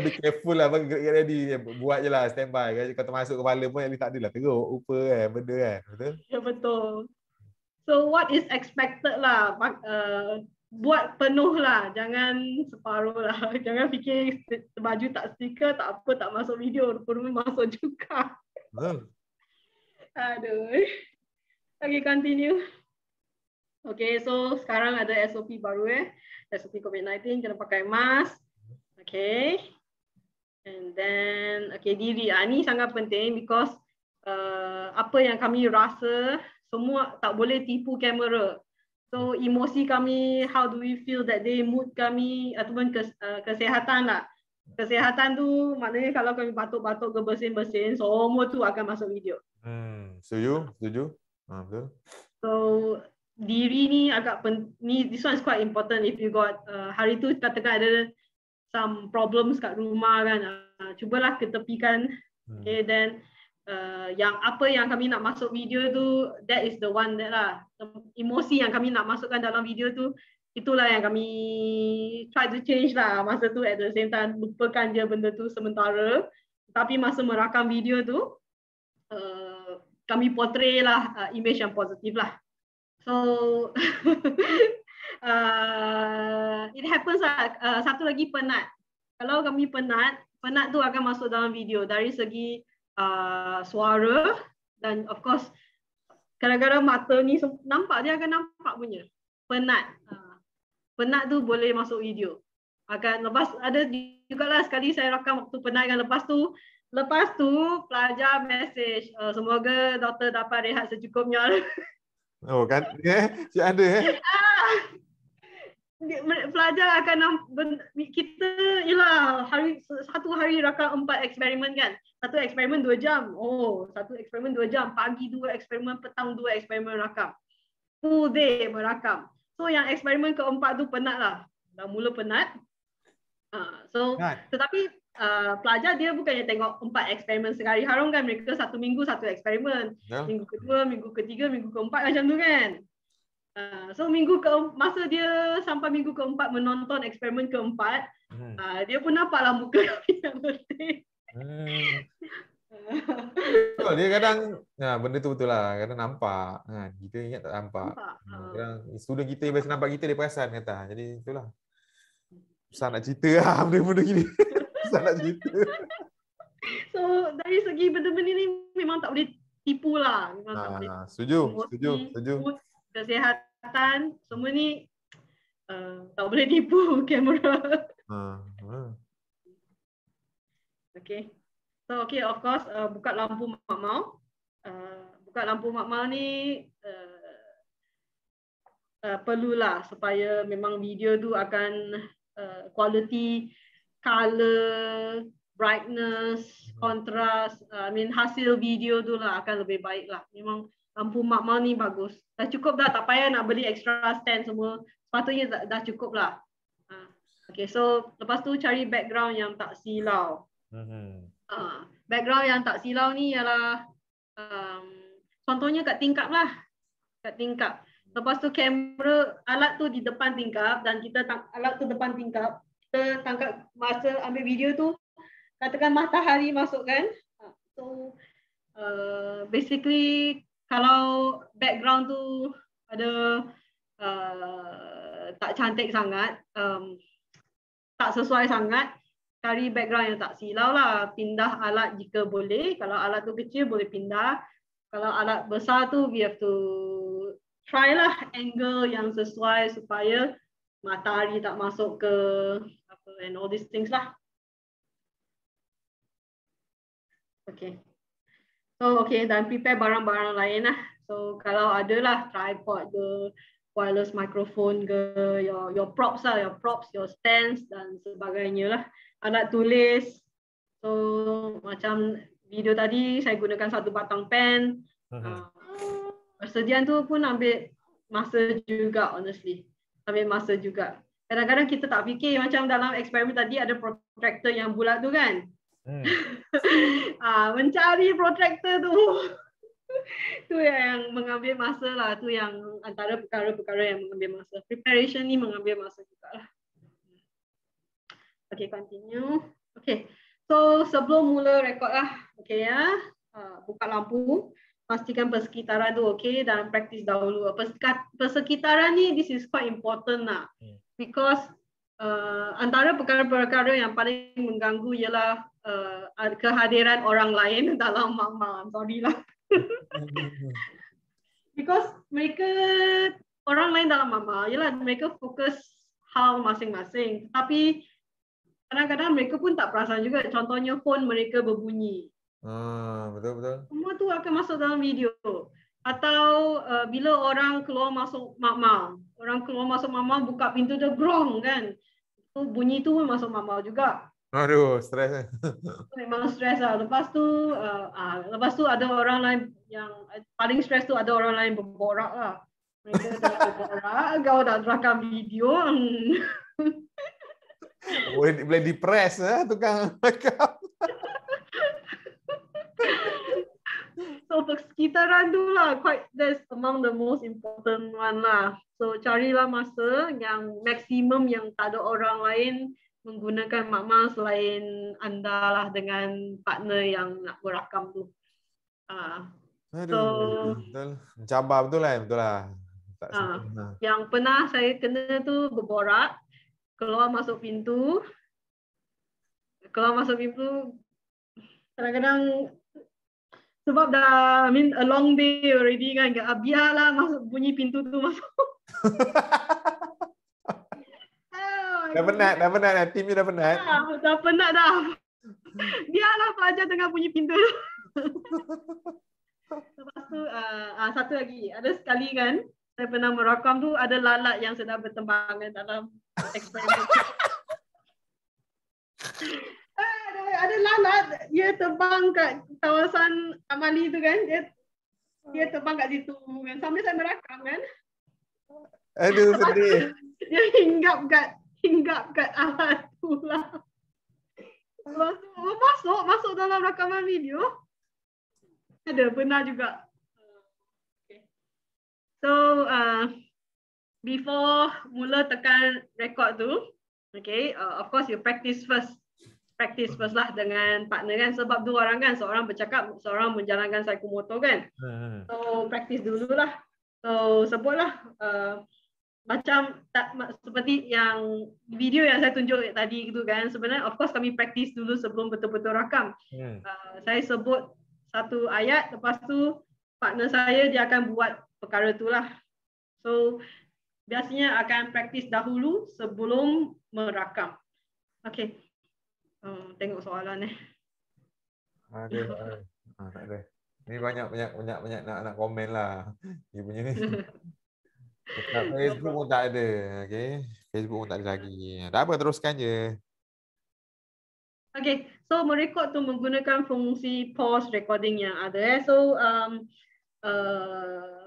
be careful lah, get ready, buat je lah, standby. Kalau termasuk kepala pun tak adalah teruk rupa kan, benda kan. Betul? Ya betul. So what is expected lah, buat penuh lah, jangan separuh lah. Jangan fikir baju tak stiker, tak apa, tak masuk video, rupa-rupa masuk juga. Aduh. Okay, continue. Okay, so sekarang ada SOP baru SOP COVID-19, kena pakai mask. Okay. And then, diri. Ni sangat penting because apa yang kami rasa, semua tak boleh tipu kamera. So, emosi kami, how do we feel that day, mood kami, ataupun kesihatan lah. Kesihatan tu maknanya kalau kami batuk-batuk ke bersin-bersin, semua tu akan masuk video. Setuju? Betul. So, diri ni agak this one is quite important if you got hari tu katakan ada some problems kat rumah kan, cubalah ketepikan. Okay, then yang apa yang kami nak masuk video tu, that is the one that lah, emosi yang kami nak masukkan dalam video tu, itulah yang kami try to change lah masa tu. At the same time, lupakan je benda tu sementara, tapi masa merakam video tu kami portray lah image yang positif lah. So it happens lah. Satu lagi penat. Kalau kami penat tu akan masuk dalam video dari segi suara, dan of course kadang-kadang mata ni nampak, dia akan nampak punya penat. Penat tu boleh masuk video. Lepas ada jugalah sekali saya rakam waktu penat kan, lepas tu pelajar message, semoga doktor dapat rehat secukupnya. Oh kan, si ada pelajar akan kita satu hari rakam 4 eksperimen kan. Satu eksperimen 2 jam. Satu eksperimen 2 jam. Pagi 2 eksperimen, petang 2 eksperimen rakam. Full day merakam. So yang eksperimen keempat tu penat lah. Dah mula penat. Tetapi pelajar dia bukannya tengok 4 eksperimen sehari harum kan. Mereka 1 minggu 1 eksperimen. Minggu kedua, minggu ketiga, minggu keempat macam tu kan. So masa dia sampai minggu keempat menonton eksperimen keempat, dia pun nampaklah muka kami yang bersih. Betul, dia kadang benda tu betul lah, kadang nampak kan, kita ingat tak nampak. Kadang student kita biasa nampak kita, dia perasan kata. Jadi itulah. Susah nak cerita lah benda-benda gini. Susah nak cerita. So dari segi benda-benda ni memang tak boleh tipu lah. Setuju. Kesihatan, semua ni tak boleh tipu kamera. Okay. So of course buka lampu makmal. Buka lampu makmal ni perlulah supaya memang video tu akan quality, color, brightness, kontras, hasil video tu lah akan lebih baik lah. Memang lampu makmal ni bagus. Dah cukup dah, tak payah nak beli extra stand semua. Sepatutnya dah cukup lah. Okay, so lepas tu cari background yang tak silau. Background yang tak silau ni ialah contohnya kat tingkap lah. Kat tingkap. Lepas tu kamera, alat tu di depan tingkap dan kita alat tu depan tingkap. Kita tangkap masa ambil video tu, katakan matahari masuk kan. So basically kalau background tu ada tak cantik sangat, tak sesuai sangat, cari background yang tak silau lah. Pindah alat jika boleh. Kalau alat tu kecil boleh pindah. Kalau alat besar tu we have to try lah angle yang sesuai supaya matahari tak masuk ke apa and all these things lah. Okay. So okay, dan prepare barang-barang lain lah. So kalau ada lah tripod ke, wireless microphone ke, your props lah, your props, your stands dan sebagainya lah. Alat tulis. So macam video tadi saya gunakan satu batang pen. Persediaan tu pun ambil masa juga, honestly. Ambil masa juga. Kadang-kadang kita tak fikir macam dalam eksperimen tadi ada protractor yang bulat tu kan. Mencari protractor tu. Tu yang mengambil masa lah. Tu yang antara perkara-perkara yang mengambil masa. Preparation ni mengambil masa juga lah. Okay, continue. Okay. So sebelum mula rekod lah. Okay ya. Buka lampu. Pastikan persekitaran tu okey dan praktis dahulu. Persekitaran ni this is quite important lah. Because antara perkara-perkara yang paling mengganggu ialah kehadiran orang lain dalam makmal. Sorry lah. Because mereka, orang lain dalam makmal, ialah mereka fokus hal masing-masing. Tapi kadang-kadang mereka pun tak perasan juga. Contohnya phone mereka berbunyi. Betul. Semua tu akan masuk dalam video. Atau bila orang keluar masuk makmal, orang keluar masuk makmal buka pintu dia grong kan. Tu bunyi tu pun masuk makmal juga. Aduh, stres. Memang stres lah. Lepas tu ada orang lain yang paling stres tu, ada orang lain berborak lah. Mereka tengah berborak, kau dah rakam video. Boleh depres tukang makeup. So persekitaran tu lah, that's among the most important one lah. So carilah masa yang maksimum yang tak ada orang lain menggunakan makmal selain anda lah dengan partner yang nak berakam tu. Betul. Mencabar betul lah. Yang pernah saya kena tu berborak, keluar masuk pintu, kadang-kadang sebab dah a long day already kan, biarlah masuk bunyi pintu tu masuk. Dah penat, timnya dah penat. Dah penat dah. Biarlah pelajar tengah bunyi pintu. Lepas tu satu lagi, ada sekali kan saya pernah merakam tu, ada lalat yang sedang bertembangan dalam eksperimen. Ada lalat, dia terbang kat kawasan Amali tu kan, dia terbang kat situ kan, sambil saya merakam kan. Aduh, sedih. Dia hinggap kat alat tu lah. Lepas tu masuk dalam rakaman video. Ada, pernah juga. Okay. So, before mula tekan record tu, okay, of course you practice first lah dengan partner kan, sebab dua orang kan, seorang bercakap, seorang menjalankan psikomotor kan. So practice dulu lah. So sebutlah macam seperti yang video yang saya tunjuk tadi gitu kan, sebenarnya of course kami practice dulu sebelum betul-betul rakam. Saya sebut satu ayat, lepas tu partner saya dia akan buat perkara tu lah. So biasanya akan practice dahulu sebelum merakam. Okay. Tengok soalan ni. Aduh. Tak ada. Ni banyak nak komen lah. Dia punya ni. Facebook pun tak ada. Okay. Facebook pun tak ada lagi. Tak apa, teruskan je. Okay. So merekod tu menggunakan fungsi pause recording yang ada. So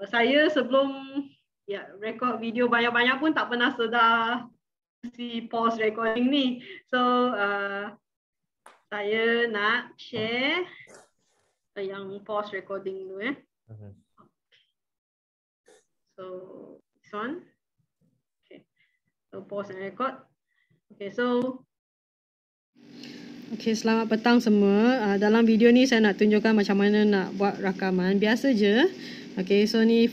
saya sebelum rekod video banyak-banyak pun tak pernah sedar si pause recording ni. So saya nak share yang pause recording tu So this one. Okay. So pause and record. Okay, so Okay, selamat petang semua. Dalam video ni saya nak tunjukkan macam mana nak buat rakaman. Biasa je. Okay, so ni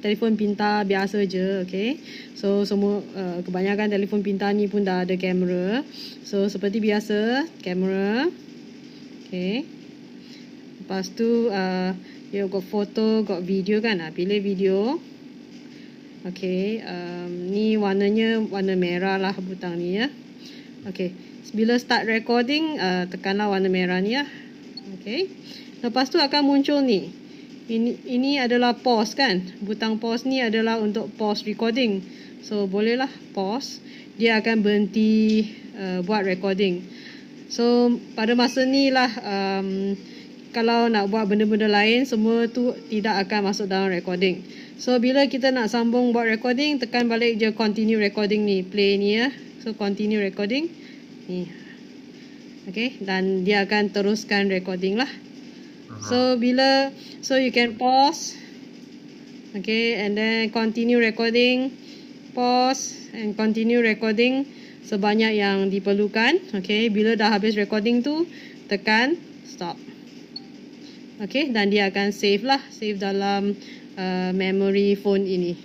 telefon pintar biasa je. Okay, so semua kebanyakan telefon pintar ni pun dah ada kamera. So seperti biasa, kamera. Okay. Lepas tu got foto, got video kan. Pilih video. Okay, ni warnanya warna merah lah butang ni ya. Okay, bila start recording, tekanlah warna merah ni ya. Okay, lepas tu akan muncul ni. Ini adalah pause kan. Butang pause ni adalah untuk pause recording. So bolehlah pause. Dia akan berhenti buat recording. So pada masa ni lah kalau nak buat benda-benda lain, semua tu tidak akan masuk dalam recording. So bila kita nak sambung buat recording, tekan balik je continue recording ni, play ni ya. So continue recording ni. Okay, dan dia akan teruskan recording lah. So you can pause. Okay, and then continue recording, pause and continue recording sebanyak yang diperlukan. Okay, bila dah habis recording tu, tekan stop. Okay, dan dia akan save lah, save dalam memory phone ini.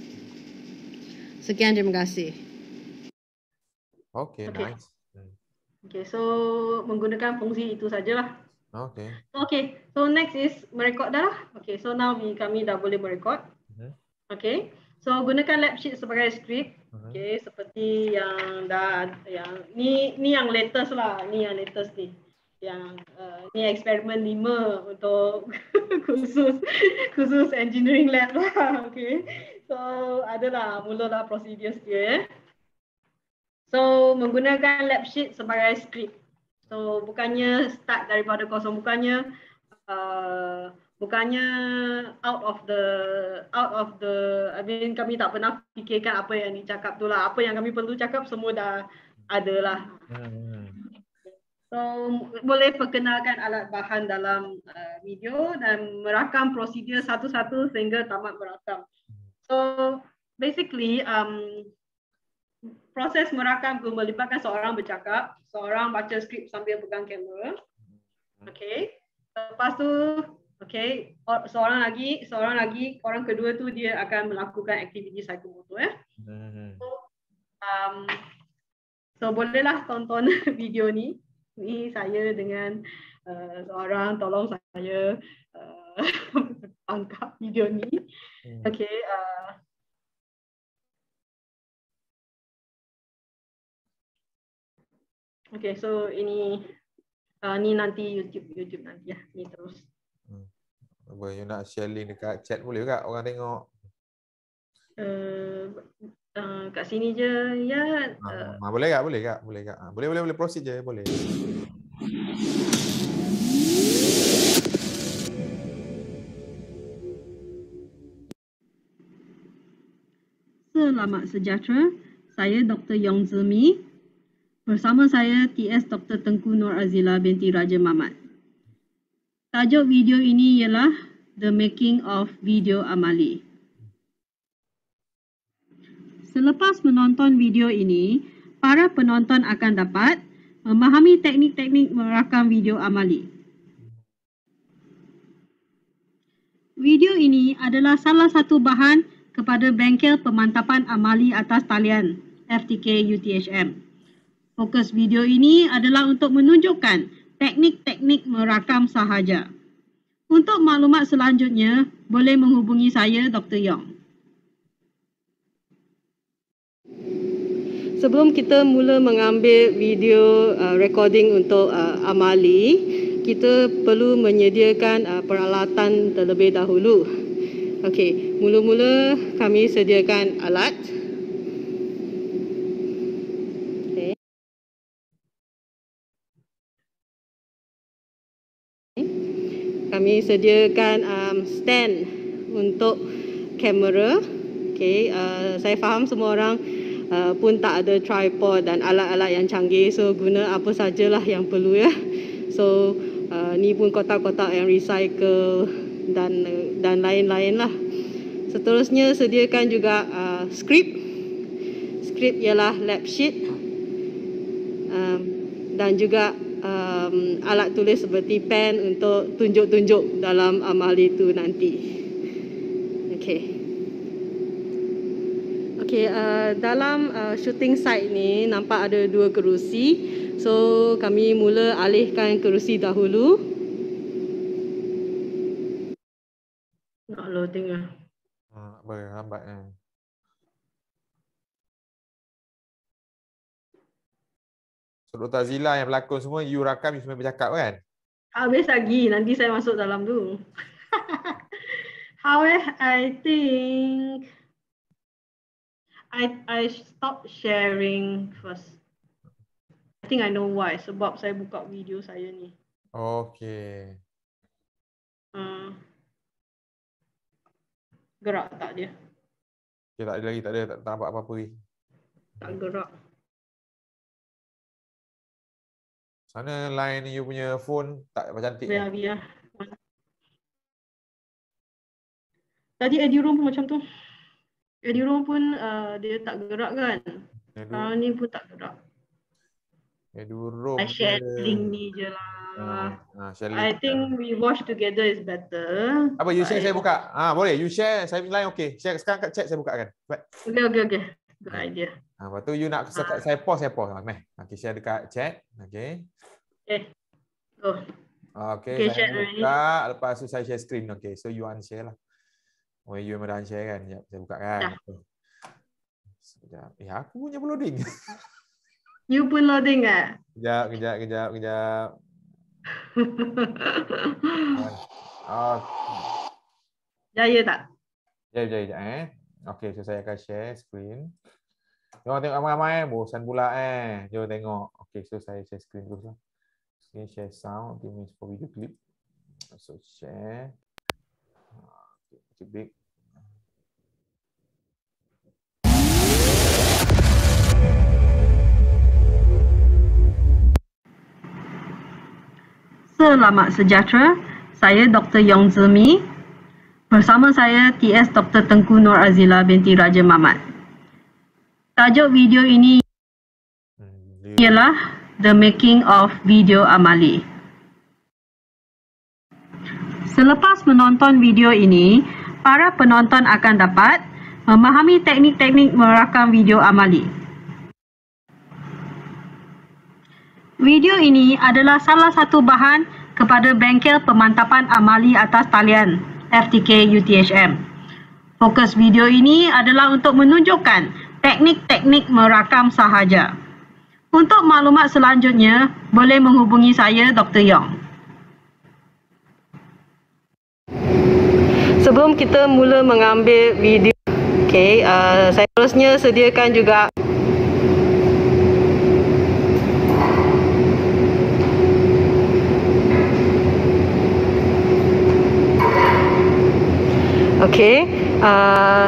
Sekian, terima kasih. Okay, nice. Okay, so menggunakan fungsi itu sajalah. Okay, so next is merekod dah lah. Okay, so now kami dah boleh merekod. Okay, so gunakan lab sheet sebagai skrip. Okay, seperti yang ni yang latest lah, ni yang latest ni. Yang ni eksperimen 5 untuk khusus engineering lab lah. Okay, so adalah mulalah prosedur dia. So menggunakan lab sheet sebagai skrip. So bukannya start daripada kosong, bukannya out of the I mean kami tak pernah fikirkan apa yang dicakap tu lah. Apa yang kami perlu cakap semua dah ada lah. So boleh perkenalkan alat bahan dalam video dan merakam prosedur satu-satu sehingga tamat merakam. So basically proses merakam itu melibatkan seorang bercakap, seorang baca skrip sambil pegang kamera. Okay. Lepas tu, okay, seorang lagi, orang kedua tu dia akan melakukan aktiviti psikomotor So bolehlah tonton video ni. Ni saya dengan seorang tolong saya angkat video ni. Okay. Okay, so ini ni nanti YouTube nanti ya, ni terus. You nak share link dekat chat boleh tak orang tengok? Kat sini je ya. Boleh tak? Boleh proceed je, boleh. Selamat sejahtera. Saya Dr. Yong Zimi. Bersama saya TS Dr. Tengku Nur Azila binti Raja Mamat. Tajuk video ini ialah The Making of Video Amali. Selepas menonton video ini, para penonton akan dapat memahami teknik-teknik merakam video amali. Video ini adalah salah satu bahan kepada bengkel pemantapan amali atas talian FTK UTHM. Fokus video ini adalah untuk menunjukkan teknik-teknik merakam sahaja. Untuk maklumat selanjutnya, boleh menghubungi saya, Dr. Yong. Sebelum kita mula mengambil video recording untuk amali, kita perlu menyediakan peralatan terlebih dahulu. Okey, mula-mula kami sediakan alat. Kami sediakan stand untuk kamera. Okay, saya faham semua orang pun tak ada tripod dan alat-alat yang canggih, so guna apa sajalah yang perlu ya. So ni pun kotak-kotak yang recycle dan lain-lain lah. Seterusnya sediakan juga skrip. Skrip ialah lab sheet dan juga alat tulis seperti pen untuk tunjuk-tunjuk dalam amali itu nanti. Okey. Okey, dalam shooting site ni nampak ada 2 kerusi. So kami mula alihkan kerusi dahulu. Nak loading lah. Lambat kan. So Dr. Azila yang berlakon semua, you rakam, you semua bercakap kan? Habis lagi, nanti saya masuk dalam tu. How I think I stop sharing first. I think I know why. Sebab saya buka video saya ni. Okay. Gerak tak dia? Okay, tak ada lagi, tak nampak apa-apa lagi. Tak gerak. Sana line you punya phone tak cantik. Biar. Tadi Edu-Room pun macam tu. Edu-Room pun dia tak gerak kan? Sekarang ni pun tak gerak. Edu-Room. I share link ni je lah. I think we watch together is better. Apa you share saya buka? Boleh you share saya line okey. Share sekarang kat chat saya buka kan. Okay. Good idea. Lepas tu you nak saya pause. Meh. Okey share dekat chat. Okey. Go. Okay, saya buka. Lepas tu saya share screen. Okay, so you unshare lah. Oh, you memang dah unshare kan? Sekejap, saya buka kan. Sekejap. Aku punya pun loading. You pun loading kan? Kejap. Jaya tak? Jaya. Okay, so saya akan share screen. Jangan tengok ramai-ramai, bosan pula Jom tengok. Okay, so saya share screen terus lah. Okay, share sound, image for video clip. So share. Okay, big. Selamat sejahtera. Saya Dr. Yong Zemi. Bersama saya TS Dr. Tengku Nur Azila binti Raja Mamat. Tajuk video ini ialah The Making of Video Amali. Selepas menonton video ini, para penonton akan dapat memahami teknik-teknik merakam video amali. Video ini adalah salah satu bahan kepada bengkel pemantapan amali atas talian FTK UTHM. Fokus video ini adalah untuk menunjukkan teknik-teknik merakam sahaja. Untuk maklumat selanjutnya, boleh menghubungi saya Dr. Yong. Sebelum kita mula mengambil video, saya terusnya sediakan juga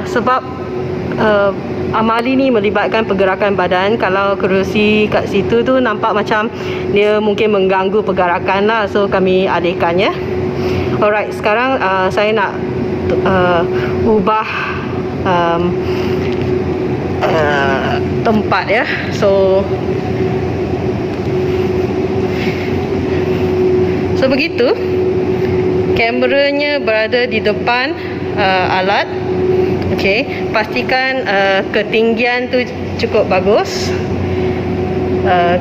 sebab amali ni melibatkan pergerakan badan. Kalau kerusi kat situ tu nampak macam dia mungkin mengganggu pergerakan lah, so kami alihkan ya. Alright, sekarang saya nak ubah tempat ya. So begitu. Kameranya berada di depan alat. Pastikan ketinggian tu cukup bagus.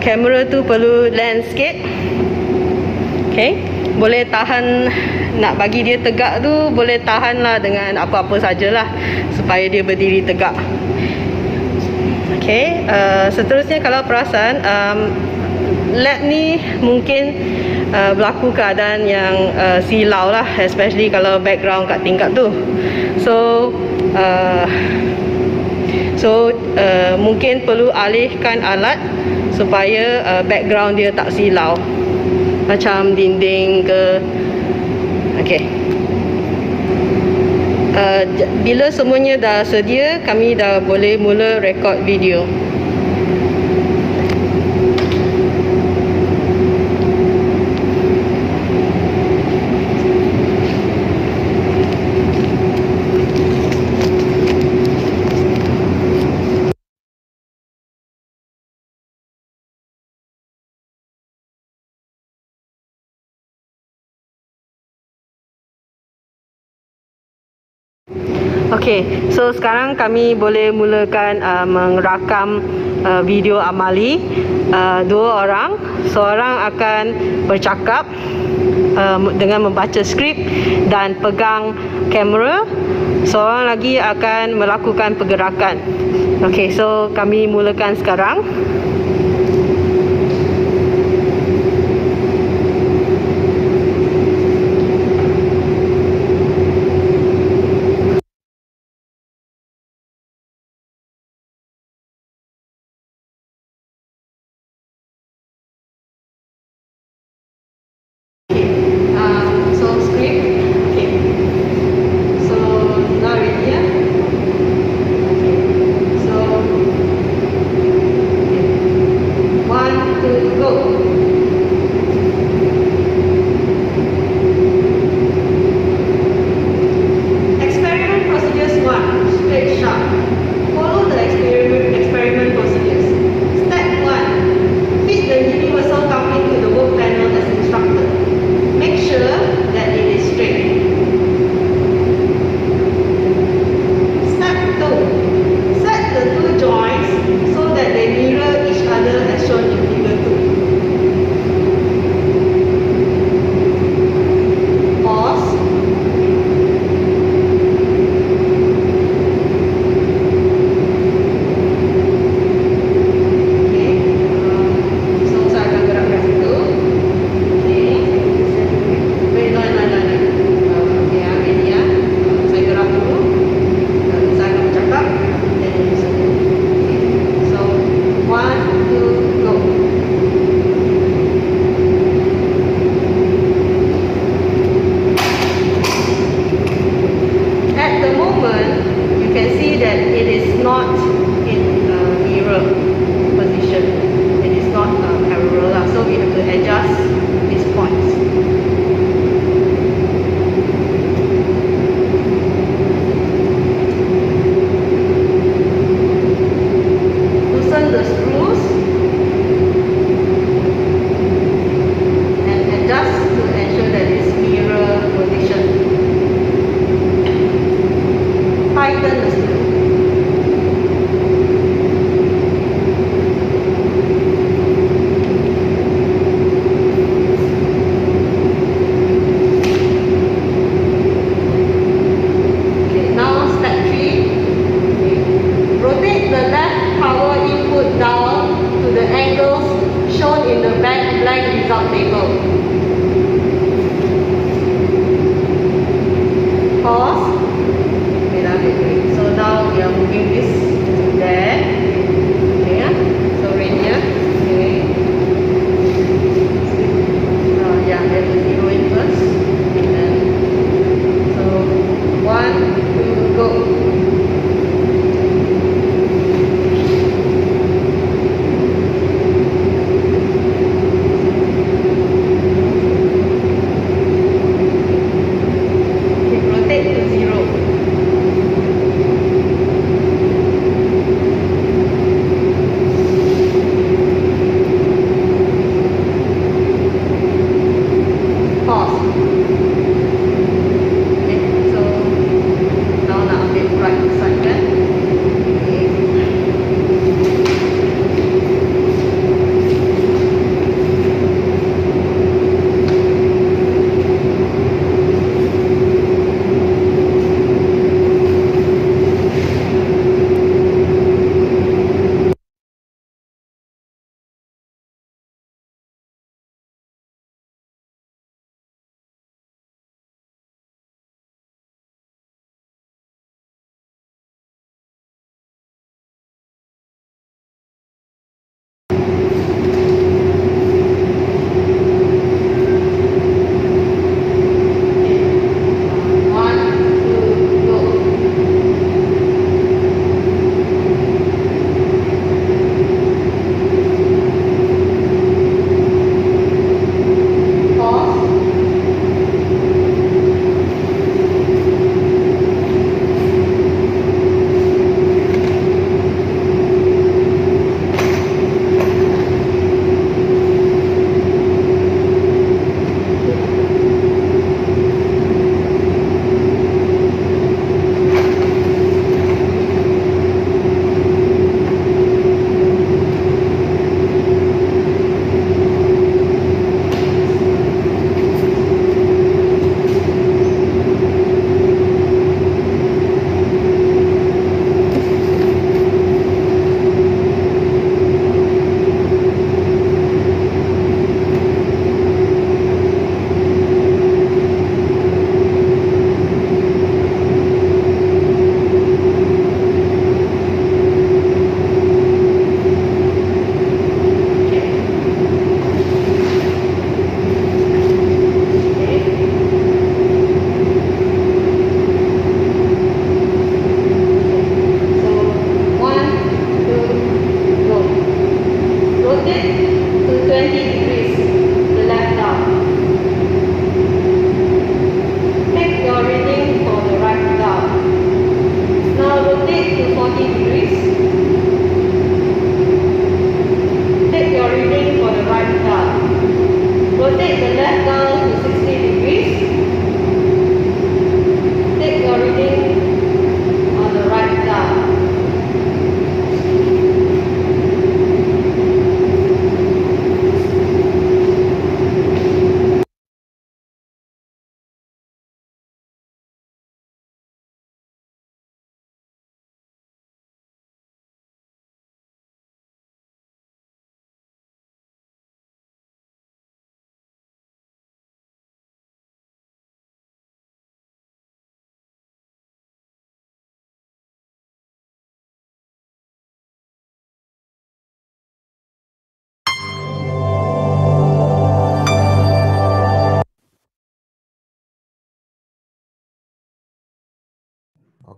Kamera tu perlu lens sikit. Boleh tahan, nak bagi dia tegak tu boleh tahanlah dengan apa-apa sajalah supaya dia berdiri tegak. Seterusnya kalau perasan lab ni mungkin berlaku keadaan yang silau lah, especially kalau background kat tingkap tu. Mungkin perlu alihkan alat supaya background dia tak silau, macam dinding ke. Bila semuanya dah sedia, kami dah boleh mula rekod video. Okey, so sekarang kami boleh mulakan merakam video amali. Dua orang, seorang akan bercakap dengan membaca skrip dan pegang kamera. Seorang lagi akan melakukan pergerakan. Okey, so kami mulakan sekarang. So script. Okay. So now ready, yeah? So okay. 1, 2, go. Experiment procedures 1. Straight sharp. Follow the experiment procedures. Step 1. Fit the universal coupling to the work panel as instructed. Make sure that it is straight. Step 2. Set the two joints so that they mirror each other as shown in figure 2. Pause. Okay. So saya akan gerakkan situ. Okay. Wait, no. Okay, ambil ni ya. Saya gerak dulu. Saya akan bercakap. Then you listen. Okay. So 1, 2, go. At the moment, you can see that it is not in mirror position. It is not parallel, so we have to adjust these points. Loosen the screws and adjust to ensure that it's mirror position. Tighten the screw. Okay, now step 3. Rotate the left power input down to the angles shown in the blank result table. Pause. Okay, so now we are moving this to there. Okay, yeah. So right here. Okay. Yeah, let the zero in first. And then, so 1, 2, go. Okay, rotate to 0.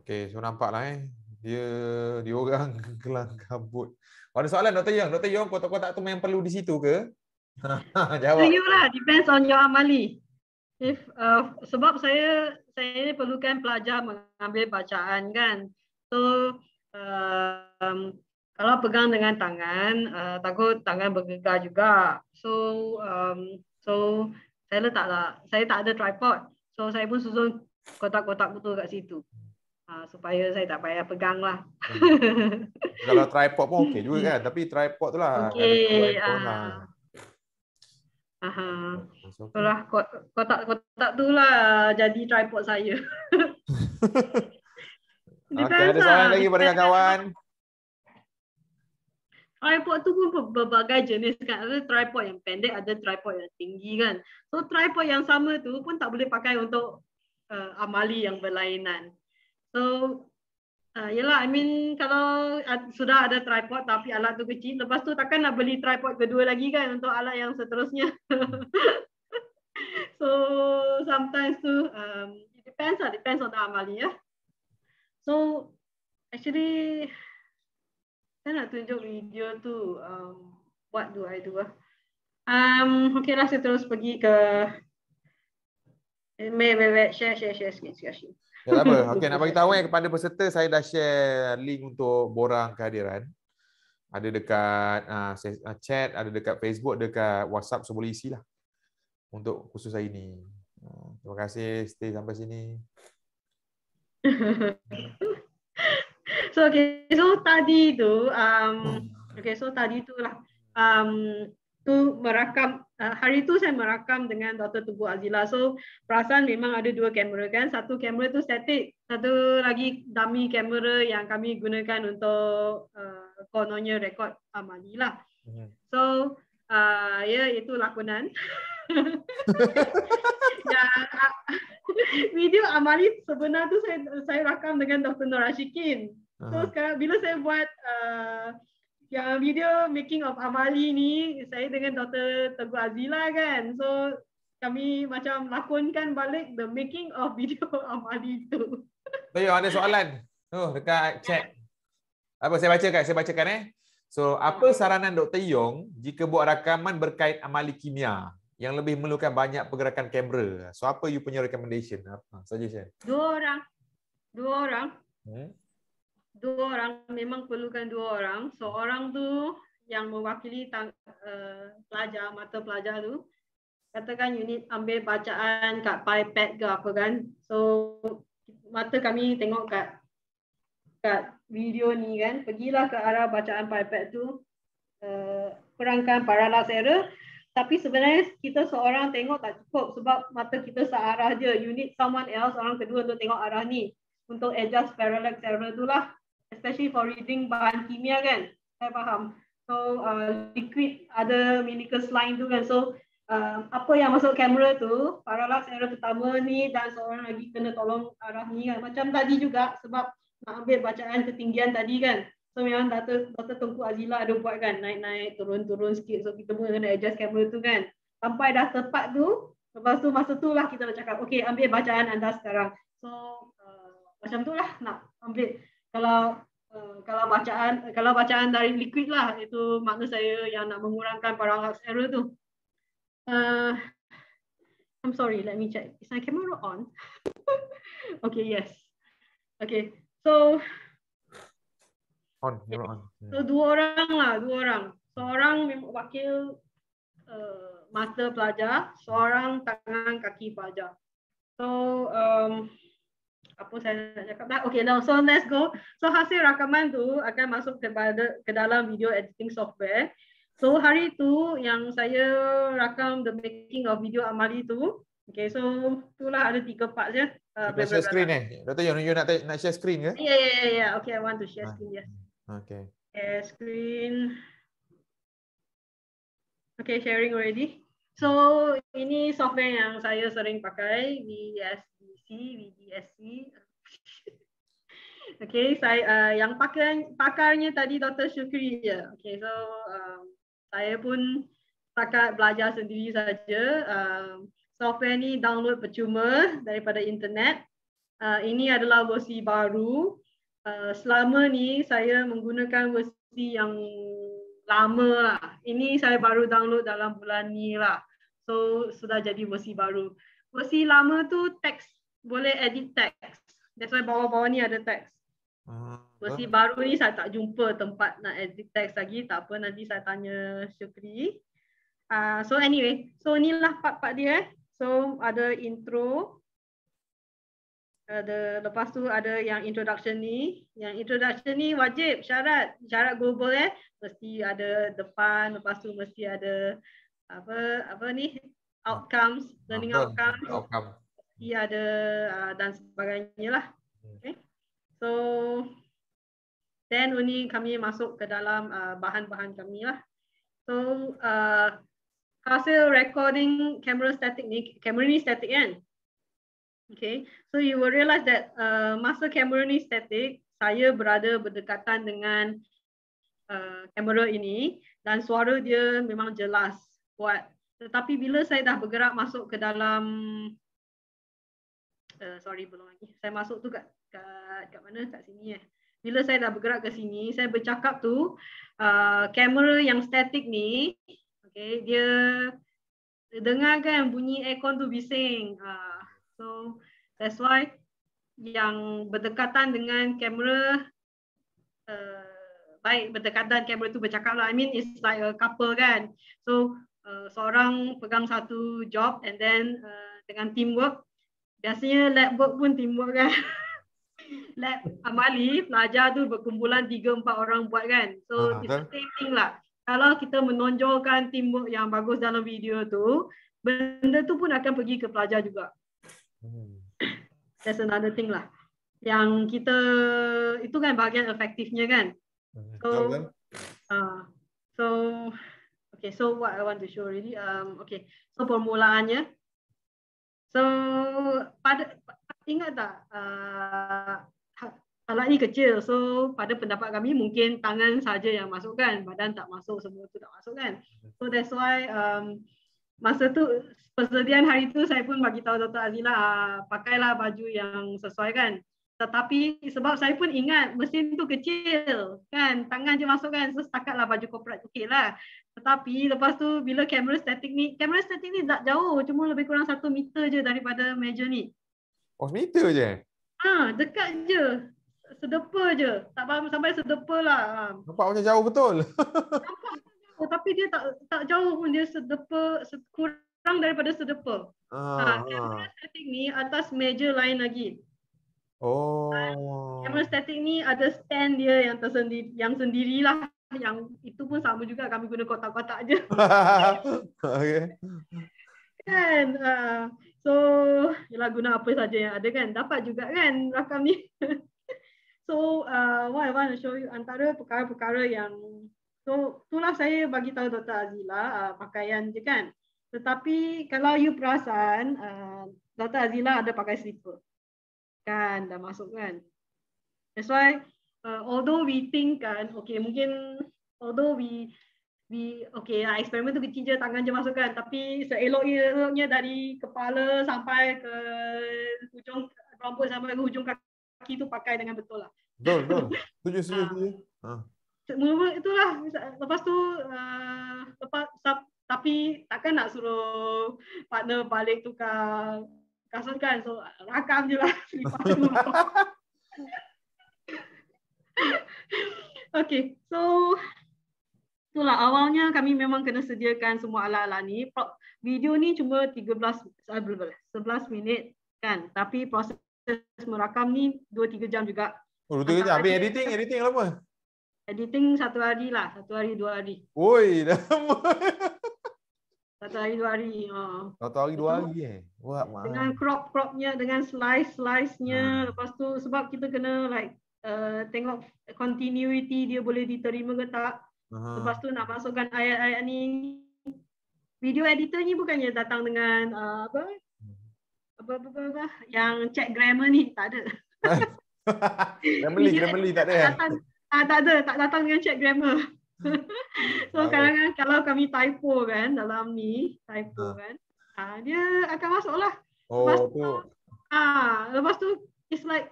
Okey, so nampaklah dia orang kelang kabut. Ada soalan Dr. Yong? Dr. Yong, kotak-kotak tu memang perlu di situ ke? Jawab. To you lah, depends on your amali. If sebab saya ni perlukan pelajar mengambil bacaan kan. So kalau pegang dengan tangan, takut tangan bergegar juga. So saya tak ada tripod. So saya pun susun kotak-kotak betul kat situ. Supaya saya tak payah pegang lah. Kalau tripod pun okey juga kan, tapi tripod tu lah Okey. Itulah kotak-kotak tu lah jadi tripod saya. Okey, ada soalan lagi pada kawan-kawan? Tripod tu pun berbagai jenis kan. Ada tripod yang pendek, ada tripod yang tinggi kan. So tripod yang sama tu pun tak boleh pakai untuk amali yang berlainan. So yelah, I mean kalau sudah ada tripod tapi alat tu kecil, lepas tu takkan nak beli tripod kedua lagi kan untuk alat yang seterusnya. So sometimes tu it depends on the amali ya. So actually saya nak tunjuk video tu. What do I do? Okay lah, saya terus pergi ke share sikit. Ya, tak apa. Okey, nak bagi tahu kepada peserta, saya dah share link untuk borang kehadiran. Ada dekat chat, ada dekat Facebook, dekat WhatsApp, so boleh isilah untuk khusus hari ini. Terima kasih stay sampai sini. So tadi tu tadi tu lah tu merakam hari tu saya merakam dengan Dr. Tubu Azila. So perasan memang ada dua kamera kan. Satu kamera tu statik, satu lagi dummy kamera yang kami gunakan untuk kononnya rekod amali lah. So ya itu lakonan. Video amali sebenar tu saya rakam dengan Dr. Nur Ashikin. So sekarang bila saya buat yang video making of amali ni, saya dengan Dr. Teguh Azila kan. So kami macam lakonkan balik the making of video amali tu. Toyo, ada soalan. Dekat chat. Apa saya bacakan So, apa saranan Dr. Yong jika buat rakaman berkait amali kimia yang lebih memerlukan banyak pergerakan kamera? So, apa you punya recommendation? Suggestion. Dua orang. Dua orang, memang perlukan dua orang. Seorang tu yang mewakili pelajar, mata pelajar tu. Katakan unit ambil bacaan kat pipad ke apa kan. So mata kami tengok kat video ni kan. Pergilah ke arah bacaan pipad tu. Kurangkan parallax error. Tapi sebenarnya kita seorang tengok tak cukup sebab mata kita searah je. You need someone else, orang kedua untuk tengok arah ni. Untuk adjust parallax error tu lah. Especially for reading bahan kimia kan. Saya faham. So liquid ada Minikus line tu kan. So apa yang masuk kamera tu, parallax error pertama ni dan seorang lagi kena tolong arah ni kan. Macam tadi juga sebab nak ambil bacaan ketinggian tadi kan. So memang Dr. Tunku Azila ada buat kan. Naik-naik, turun-turun sikit. So kita pun kena adjust kamera tu kan. Sampai dah tepat tu, lepas tu masa tu lah kita nak cakap, okay ambil bacaan anda sekarang. So macam tu lah nak ambil. Kalau bacaan dari liquid lah, itu makna saya yang nak mengurangkan parallax error tu. I'm sorry, let me check. Is my camera on? Okay, yes. Okay, so on. So dua orang. Seorang wakil mata pelajar, seorang tangan kaki pelajar. So apa saya nak cakap? Okay, now so let's go. So hasil rakaman tu akan masuk ke dalam video editing software. So hari tu yang saya rakam the making of video amali tu. Okay, so itulah ada 3 part je. Share screen Dr. Yong, you nak share screen ke? Yeah. Okay, I want to share screen, yes. Okay. Share screen. Okay, sharing already. So ini software yang saya sering pakai, VDSC. Okay, saya yang pakarnya tadi Dr. Syukri je. Okay, so saya pun setakat belajar sendiri saja. Software ni download percuma daripada internet. Ini adalah versi baru. Selama ni saya menggunakan versi yang lama lah. Ini saya baru download dalam bulan ni lah. So sudah jadi versi baru. Versi lama tu teks, boleh edit teks. That's why bawah-bawah ni ada teks. Versi baru ni saya tak jumpa tempat nak edit teks lagi. Tak apa, nanti saya tanya Syukri. So anyway, so inilah part-part dia. So ada intro. Lepas tu ada yang introduction ni. Yang introduction ni wajib, syarat global mesti ada depan, lepas tu mesti ada apa ni, outcomes, learning outcomes. Mesti ada dan sebagainya lah. Okay. So then ni kami masuk ke dalam bahan-bahan kami lah. So hasil recording kamera static ni, kamera ni static kan? Okay, so you will realize that masa kamera ni static, saya berada berdekatan dengan kamera ini dan suara dia memang jelas, kuat. Tetapi bila saya dah bergerak masuk ke dalam, belum lagi. Saya masuk tu kat mana? Kat sini . Bila saya dah bergerak ke sini, saya bercakap tu, kamera yang static ni, okay, dia dengarkan bunyi aircon tu bising. So that's why yang berdekatan dengan kamera, baik berdekatan kamera tu bercakap lah. I mean it's like a couple kan. So seorang pegang satu job and then dengan teamwork. Biasanya lab work pun teamwork kan. Lab amali, pelajar tu berkumpulan 3-4 orang buat kan. So it's the same thing lah. Kalau kita menonjolkan teamwork yang bagus dalam video tu, benda tu pun akan pergi ke pelajar juga. That's another thing lah. Yang kita, itu kan bahagian efektifnya kan. So what I want to show really, okay. So permulaannya. So ingat tak, alat ni kecil. So pada pendapat kami mungkin tangan saja yang masuk kan, badan tak masuk, semua tu tak masuk kan. So that's why masa tu persediaan hari tu saya pun bagi tahu Dr. Azila, pakailah baju yang sesuai kan. Tetapi sebab saya pun ingat mesin tu kecil kan, tangan je masuk kan, so setakatlah baju korporat okey lah. Tetapi lepas tu bila kamera statik ni tak jauh, cuma lebih kurang 1 meter je daripada meja ni. Oh, meter je? Dekat je. Sedepa je. Tak sampai sedepa lah. Nampak macam jauh betul. Nampak jauh, tapi dia tak jauh pun, dia sedepa, kurang daripada sedepa. Kamera statik ni atas meja lain lagi. Kamera statik ni ada stand dia yang tersendiri, yang sendirilah. Yang itu pun sama juga, kami guna kotak-kotak je. Okay. Kan, so ialah guna apa saja yang ada kan, dapat juga kan rakam ni. So what I want to show you, antara perkara-perkara yang, so itulah saya bagi tahu Dr. Azila, pakaian je kan. Tetapi kalau you perasan, Dr. Azila ada pakai slipper kan, dah masuk kan. That's why although we think kan, okay, mungkin although we okay, eksperimen tu kecil je, tangan je masuk kan, tapi seelok-eloknya dari kepala sampai ke hujung rambut sampai ke hujung kaki tu pakai dengan betul lah. Betul. Setuju. Mula-mula itulah, lepas tu tapi takkan nak suruh partner balik tukar kasut kan, so rakam je lah. Okay, so itulah awalnya kami memang kena sediakan semua alat-alat ni. Video ni cuma 11 minit kan, tapi proses merakam ni 2-3 jam juga. 2-3 jam. Habis editing lama? Editing 1 hari lah, 1 hari 2 hari. Oi, lama. 1 hari 2 hari. 1 hari 2 hari Wah, mahal. Dengan crop-cropnya, dengan slice-nya. Lepas tu sebab kita kena like tengok continuity dia boleh diterima ke tak. Lepas tu nak masukkan ayat-ayat ni. Video editor ni bukannya datang dengan apa yang check grammar ni, tak ada. Grammarly tak ada. Tak datang dengan check grammar. So kadang-kadang kalau kami typo kan dalam ni, kan, dia akan masuk lah. Lepas tu it's like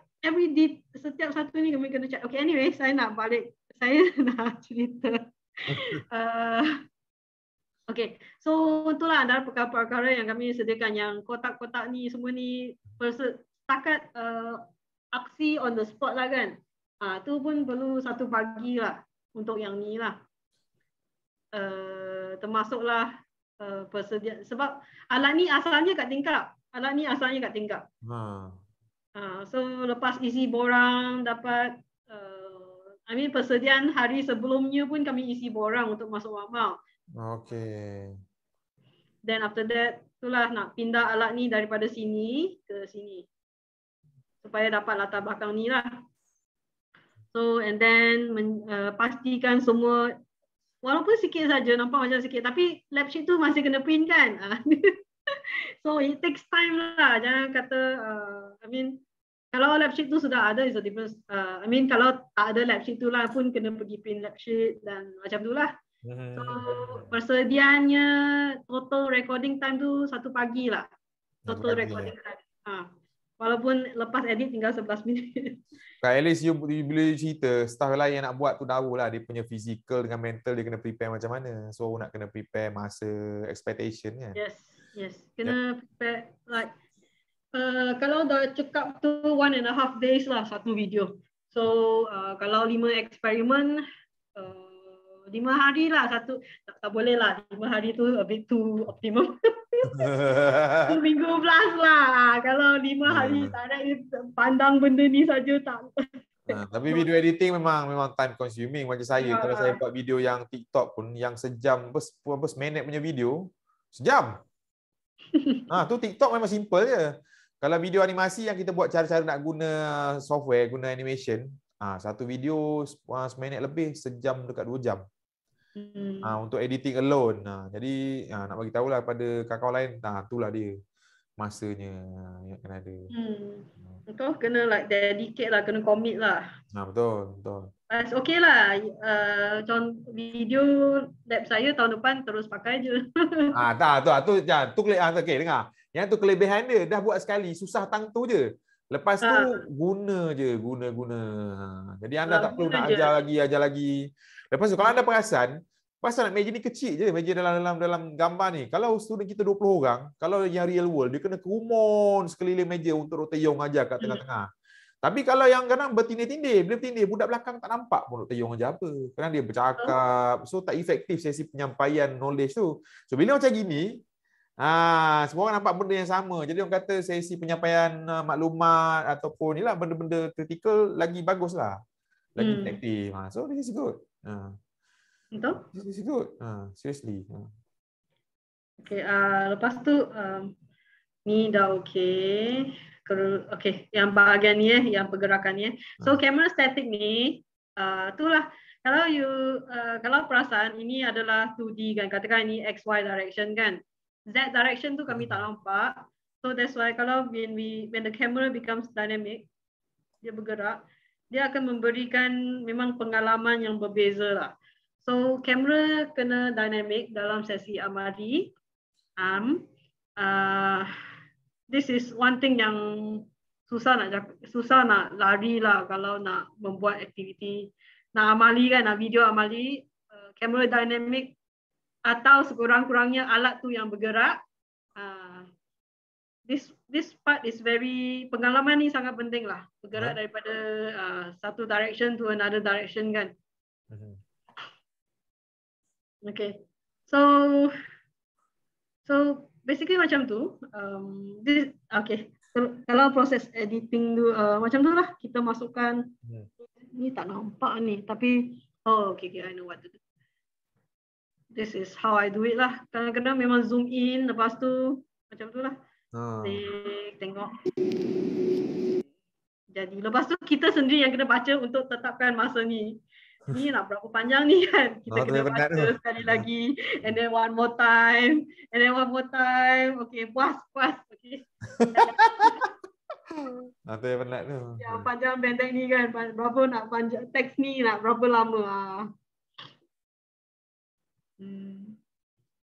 setiap satu ni kami kena check. Okay, anyway, saya nak cerita. Okay, so itulah antara perkara-perkara yang kami sediakan, yang kotak-kotak ni semua ni setakat aksi on the spot lah kan. Tu pun perlu 1 pagi lah untuk yang ni lah. Termasuklah persediaan, sebab alat ni asalnya kat tingkap. So lepas isi borang dapat persediaan hari sebelumnya pun kami isi borang untuk masuk makmal. Okay. Then after that, itulah nak pindah alat ni daripada sini ke sini supaya dapat latar belakang ni lah. So and then pastikan semua, walaupun sikit saja, nampak macam sikit, tapi lab sheet tu masih kena print kan. So it takes time lah. Jangan kata, kalau lab sheet tu sudah ada, is a difference. Kalau tak ada lab sheet tu lah pun kena pergi print lab sheet dan macam tu lah. So persediaannya, total recording time tu 1 pagi lah. Total recording time. Walaupun lepas edit tinggal 11 minit. At least bila you cerita, staff lain yang nak buat tu tahu lah dia punya physical dengan mental dia kena prepare macam mana. So nak kena prepare masa expectation kan. Yes. Kena prepare like kalau dah cekap tu 1.5 days lah satu video. So kalau 5 eksperimen 5 hari lah satu, tak boleh lah 5 hari tu a bit too optimum. 1 minggu plus lah. Kalau 5 hari tak ada pandang benda ni saja tak. Tapi video editing memang time consuming macam saya. Kalau saya buat video yang TikTok pun yang sejam, seminit punya video, sejam. Tu TikTok memang simple je. Kalau video animasi yang kita buat cara-cara nak guna software, guna animation, satu video seminit lebih, sejam dekat 2 jam. Untuk editing alone. Jadi nak bagi tahulah pada kawan-kawan lain, itulah dia masanya yang kena ada. Betul, kena like dedicate lah, kena commit lah. Betul. Okay lah. Video lab saya tahun depan terus pakai je. Tu okay, dengar. Yang tu kelebihan dia, dah buat sekali, susah tang tu je. Lepas tu guna. Jadi anda tak perlu nak ajar lagi. Lepas tu kalau anda perasan nak meja ni kecil je, meja dalam gambar ni. Kalau student kita 20 orang, kalau yang real world dia kena kerumun sekeliling meja untuk Dr. Yong ajar kat tengah-tengah. Tapi kalau yang kadang bertindih-tindih, budak belakang tak nampak pun Dr. Yong ajar apa. Kadang dia bercakap, so tak efektif sesi penyampaian knowledge tu. So bila macam gini, semua orang nampak benda yang sama. Jadi orang kata sesi penyampaian maklumat ataupun inilah benda-benda kritikal lagi baguslah. Lagi efektif. So this is good. Betul? This is good. Seriously. Okay, lepas tu ni dah okay. Okay, yang bahagian ni yang pergerakan ni. So kamera static ni, itulah kalau perasaan ini adalah 2D kan, katakan ini XY direction kan. Z direction tu kami tak nampak. So that's why kalau when the camera becomes dynamic, dia bergerak, dia akan memberikan memang pengalaman yang berbeza lah. So kamera kena dynamic dalam sesi amali. This is one thing yang susah nak lari lah kalau nak membuat aktiviti, nak amali kan, nak video amali, kamera dynamic atau sekurang-kurangnya alat tu yang bergerak. This part is very, pengalaman ni sangat penting lah, bergerak daripada satu direction to another direction kan. Okay, so basically macam tu. Okay, kalau proses editing tu macam tu lah, kita masukkan. Ni tak nampak ni, tapi okay, I know what to do. This is how I do it lah. Kadang-kadang memang zoom in, lepas tu macam tu lah. Tengok. Jadi lepas tu kita sendiri yang kena baca untuk tetapkan masa ni. Ni nak berapa panjang ni kan? Kita kena baca sekali lagi. And then one more time. And then one more time. Okay, puas. Okay. Itu yang penat tu. Yang panjang pendek ni kan. Berapa nak panjang teks ni, nak berapa lama.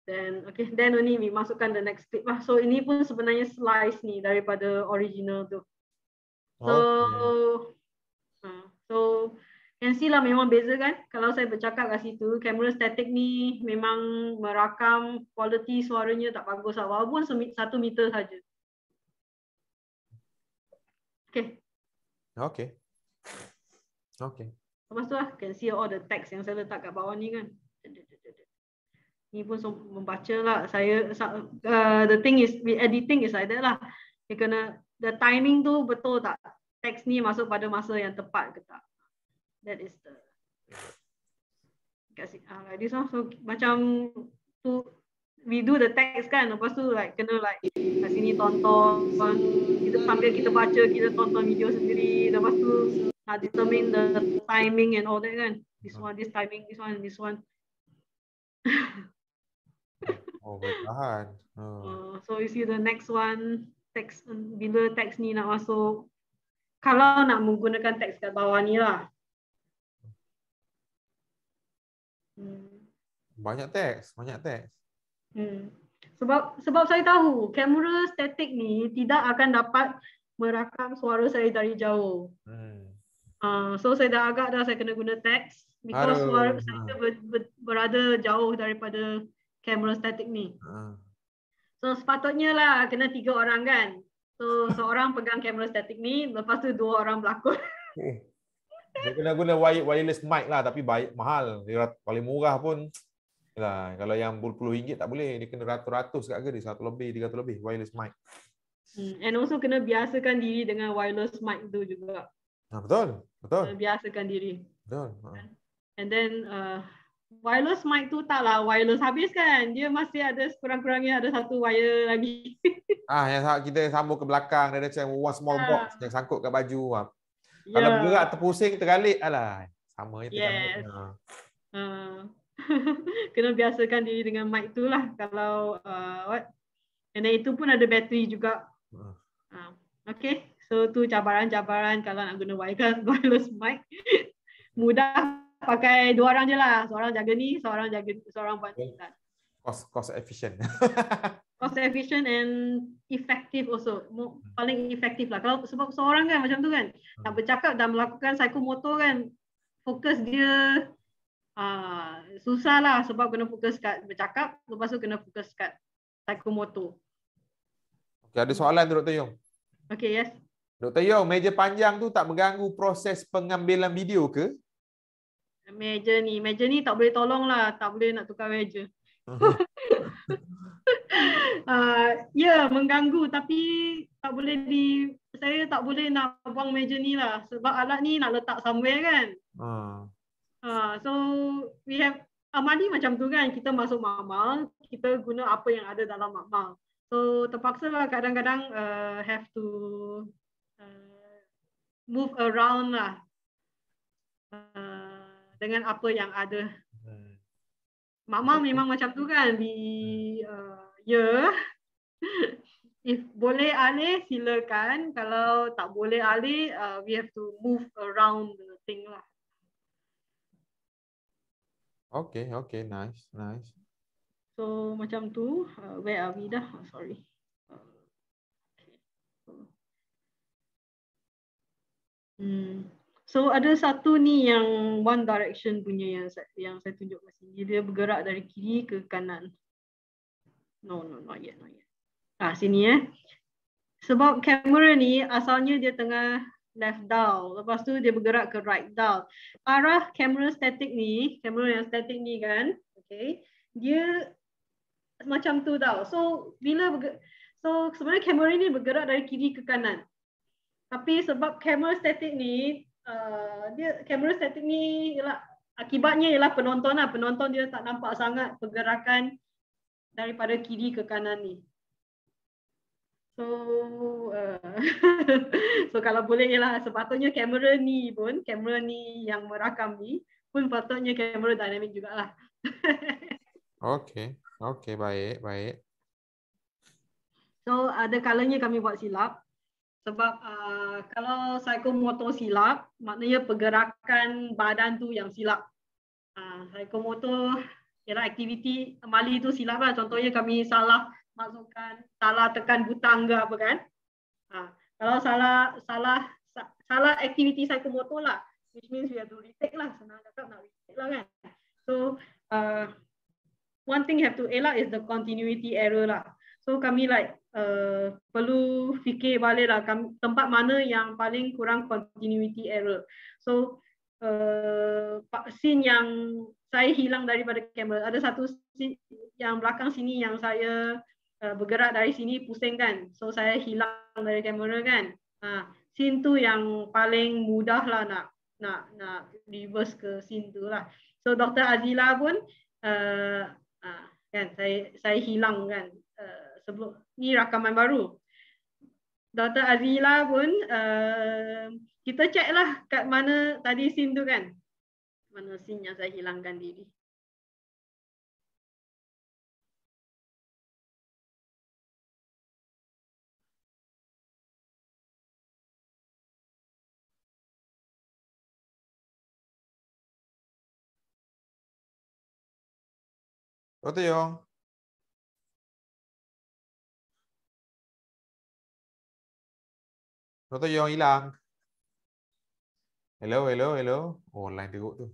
Then ni we masukkan the next clip lah. So ini pun sebenarnya slice ni daripada original tu. So, so can see lah memang beza kan. Kalau saya bercakap kat situ, kamera statik ni memang merakam kualiti suaranya tak bagus lah. Walaupun 1 meter saja. Okay. Okay. Okay. Lepas tu lah, can see all the text yang saya letak kat bawah ni kan. Ni pun membaca lah. The thing is, editing is like that lah. Dia kena, the timing tu betul tak? Teks ni masuk pada masa yang tepat ke tak? That is the like this one. So macam tu we do the text kan, lepas tu like kena like kat sini tonton, kita sambil kita baca, kita tonton video sendiri, lepas tu determine the timing and all that kan. This one, this timing, this one, this one. Oh, bertahan. So you see the next one, teks, bila teks ni nak masuk, kalau nak menggunakan teks kat bawah ni lah. Banyak teks, banyak teks. Sebab saya tahu kamera statik ni tidak akan dapat merakam suara saya dari jauh. So saya dah saya kena guna teks because suara saya berada jauh daripada kamera statik ni. So sepatutnya lah kena 3 orang kan. So seorang pegang kamera statik ni, lepas tu 2 orang berlakon. Dia kena guna wireless mic lah, tapi mahal. Dia paling murah pun lah. Kalau yang puluh RM10 tak boleh. Dia kena ratus-ratus kat harga dia, 100 lebih, 300 lebih wireless mic. And also kena biasakan diri dengan wireless mic tu juga. Betul. Biasakan diri. Betul. And then wireless mic tu taklah wireless habis kan. Dia masih ada sekurang-kurangnya ada 1 wire lagi. Yang kita sambung ke belakang, dia ada macam one small box yang sangkut kat baju. Kalau bergerak terpusing, tergalik, alah. Sama je. Yes. Kena biasakan diri dengan mic tu lah. Kalau and then itu pun ada bateri juga. Okay. So tu cabaran-cabaran kalau nak guna wireless mic. Mudah pakai 2 orang je lah. Seorang jaga ni, seorang buat ni. Cost efficient. Cost efficient and effective also. Paling efektif lah. Kalau sebab seorang kan macam tu kan, nak bercakap dan melakukan psikomotor kan, fokus dia susah lah sebab kena fokus kat bercakap, lepas tu kena fokus kat psikomotor. Okay, ada soalan tu Dr. Yong? Okay, yes. Dr. Yong, meja panjang tu tak mengganggu proses pengambilan video ke? Meja ni tak boleh tolong lah, tak boleh nak tukar meja. Ya, mengganggu tapi tak boleh saya tak boleh nak buang meja ni lah sebab alat ni nak letak somewhere kan. So we have Amadi macam tu kan, kita masuk makmal, kita guna apa yang ada dalam makmal. So terpaksa lah kadang-kadang have to move around lah dengan apa yang ada. Makmal memang macam tu kan, if boleh alih silakan, kalau tak boleh alih we have to move around the thing lah. Okay, nice. So macam tu, where are we dah? Sorry. So ada satu ni yang One Direction punya yang saya tunjuk kat sini. Dia bergerak dari kiri ke kanan. No, not yet. Sini Sebab kamera ni asalnya dia tengah left dial. Lepas tu dia bergerak ke right dial. Arah kamera yang statik ni kan, okay, dia macam tu tau. So sebenarnya kamera ni bergerak dari kiri ke kanan. Tapi sebab kamera statik ni ialah akibatnya ialah penonton dia tak nampak sangat pergerakan daripada kiri ke kanan ni. So kalau boleh ialah sepatutnya kamera ni yang merakam ni pun patutnya kamera dinamik jugalah. Okay, baik. So ada kalanya kami buat silap. Sebab kalau psikomotor silap, maknanya pergerakan badan tu yang silap. Psikomotor ialah aktiviti amali tu silap lah. Contohnya kami salah tekan butang ke apa kan. Kalau salah salah aktiviti psikomotor lah, which means we have to retake lah, senang cakap nak retake lah kan. So one thing have to elak is the continuity error lah. So kami like perlu fikir balik lah tempat mana yang paling kurang continuity error. So scene yang saya hilang daripada kamera, ada satu scene yang belakang sini yang saya bergerak dari sini pusing kan, so saya hilang dari kamera kan. Scene tu yang paling mudah lah nak reverse ke scene tu lah. So Dr. Azila pun kan saya hilang kan sebelum ni rakaman baru. Dr. Azila pun kita check lah kat mana tadi scene tu kan, mana scene yang saya hilangkan diri. Dr. Yong. Dr. Yong hilang. Hello. Oh, line teruk tu.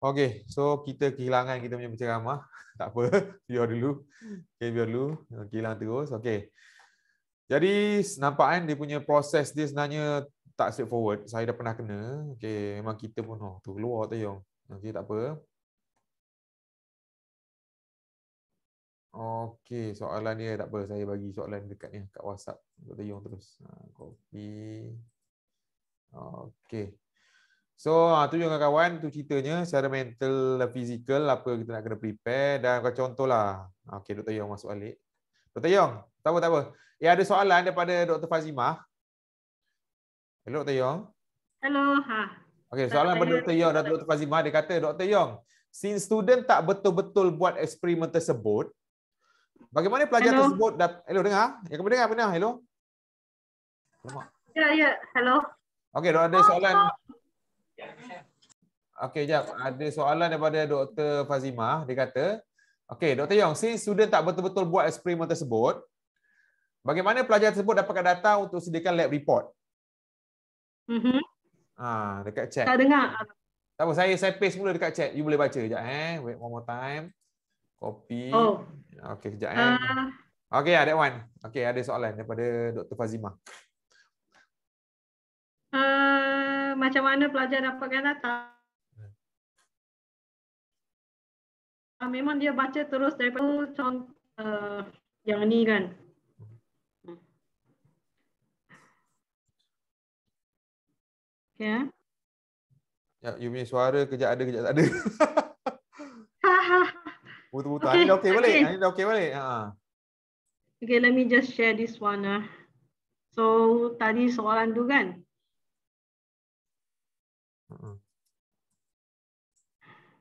Okay, so kita kehilangan kita punya penceramah. Tak apa, biar dulu. Okay, biar dulu. Hilang terus. Okay. Jadi nampak kan dia punya proses dia sebenarnya tak straightforward. Saya dah pernah kena. Okay, memang kita pun tu keluar tu Yong. Okay, tak apa. Okay, soalan dia tak apa. Saya bagi soalan dekat ni kat WhatsApp. Dr. Yong terus. Copy. Okay. So, tu juga kawan, tu ceritanya secara mental, fizikal, apa kita nak kena prepare dan contohlah. Okay, Dr. Yong masuk balik. Dr. Yong, tak apa. Ada soalan daripada Dr. Fazimah. Hello, Dr. Yong. Hello. Okay, soalan daripada Dr. Yong dan Dr. Fazimah. Dia kata, Dr. Yong, since student tak betul-betul buat eksperimen tersebut, bagaimana pelajar tersebut hello, dengar? Yang kamu dengar benar? Hello? Ya. Hello. Okay, ada soalan. Okay, jap. Ada soalan daripada Dr. Fazimah. Dia kata, okay, Dr. Yong, since student tak betul-betul buat eksperimen tersebut, bagaimana pelajar tersebut dapatkan data untuk sediakan lab report? Dekat chat. Tak dengar. Tak apa, saya paste mula dekat chat. You boleh baca sekejap. Wait one more time. Copy. Okay, sekejap. Okay, that one. Okay, ada soalan daripada Dr. Fazimah. Macam mana pelajar dapatkan data? Memang dia baca terus daripada yang ni kan. Ya. You punya suara kejap ada, kejap tak ada. Putus-putus. Okay. Ini dah okey balik. Ini dah okey balik. Okay, let me just share this one. So, tadi soalan tu kan.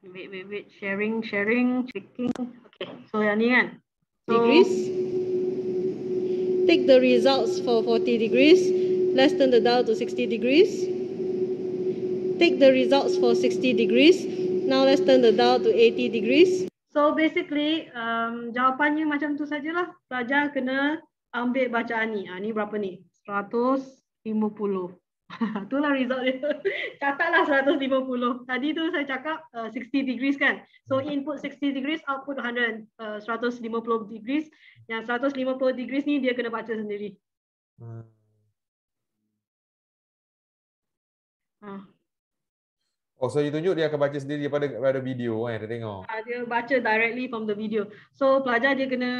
Wait. Sharing, checking. Okay, so yang ni kan. Degrees. Take the results for 40 degrees. Less than the dial to 60 degrees. Take the results for 60 degrees. Now let's turn the dial to 80 degrees. So basically, jawapannya macam tu sajalah. Pelajar kena ambil bacaan ni. Ni berapa ni? 150. Itulah result dia. Catatlah 150. Tadi tu saya cakap 60 degrees kan. So input 60 degrees, output 150 degrees. Yang 150 degrees ni dia kena baca sendiri. Oh, so you tunjuk dia akan baca sendiri daripada video kan, dia tengok. Dia baca directly from the video. So pelajar dia kena,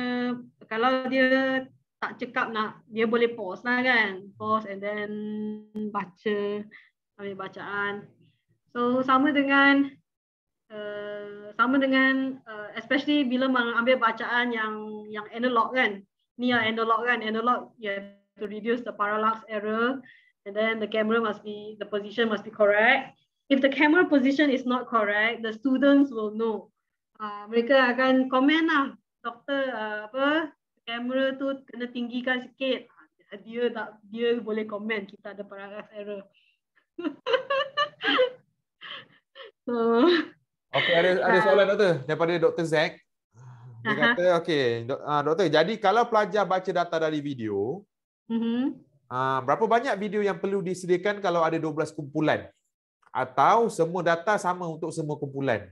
kalau dia tak cekap nak, dia boleh pause lah kan. Pause and then baca, ambil bacaan. So sama dengan especially bila mengambil bacaan yang analog kan. Ni yang analog kan. Analog, you have to reduce the parallax error and then the camera the position must be correct. If the camera position is not correct, the students will know. Mereka akan komen lah, doktor kamera tu kena tinggikan sikit. Dia boleh komen kita ada parallax error. Okay, ada soalan doktor daripada Dr. Zack. Dia kata, okey, doktor, jadi kalau pelajar baca data dari video, berapa banyak video yang perlu disediakan kalau ada 12 kumpulan? Atau semua data sama untuk semua kumpulan?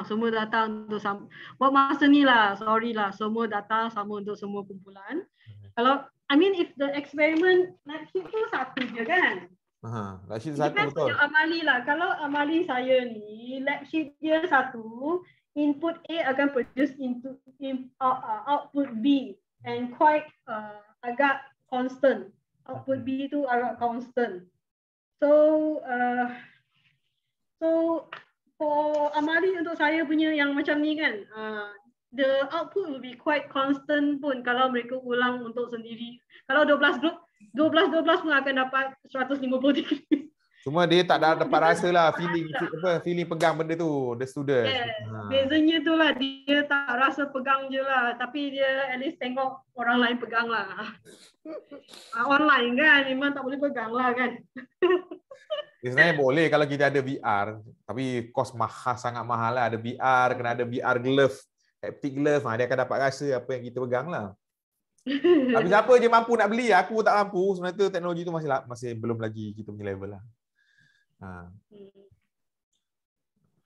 Semua data untuk sama. Buat masa ni lah, sorry lah, semua data sama untuk semua kumpulan. Kalau, I mean, if the experiment lab sheet tu satu je kan? Lab sheet satu, betul. Amali lah. Kalau amali saya ni, lab sheet dia satu, input A akan produce output B and quite agak constant. Output B tu agak constant. So for amali untuk saya punya yang macam ni kan, the output will be quite constant pun kalau mereka ulang untuk sendiri. Kalau 12 group, 12 pun akan dapat 150 degree. Cuma dia tak dapat rasa lah feeling pegang benda tu, the student. Bezanya tu lah, dia tak rasa pegang je lah, tapi dia at least tengok orang lain pegang lah. Online kan, memang tak boleh pegang lah kan. Sebenarnya boleh kalau kita ada VR, tapi kos sangat mahal lah. Ada VR, kena ada VR glove, haptic glove, dia akan dapat rasa apa yang kita pegang lah. Tapi siapa je mampu nak beli, aku tak mampu. Sebenarnya teknologi tu masih belum lagi kita punya level lah.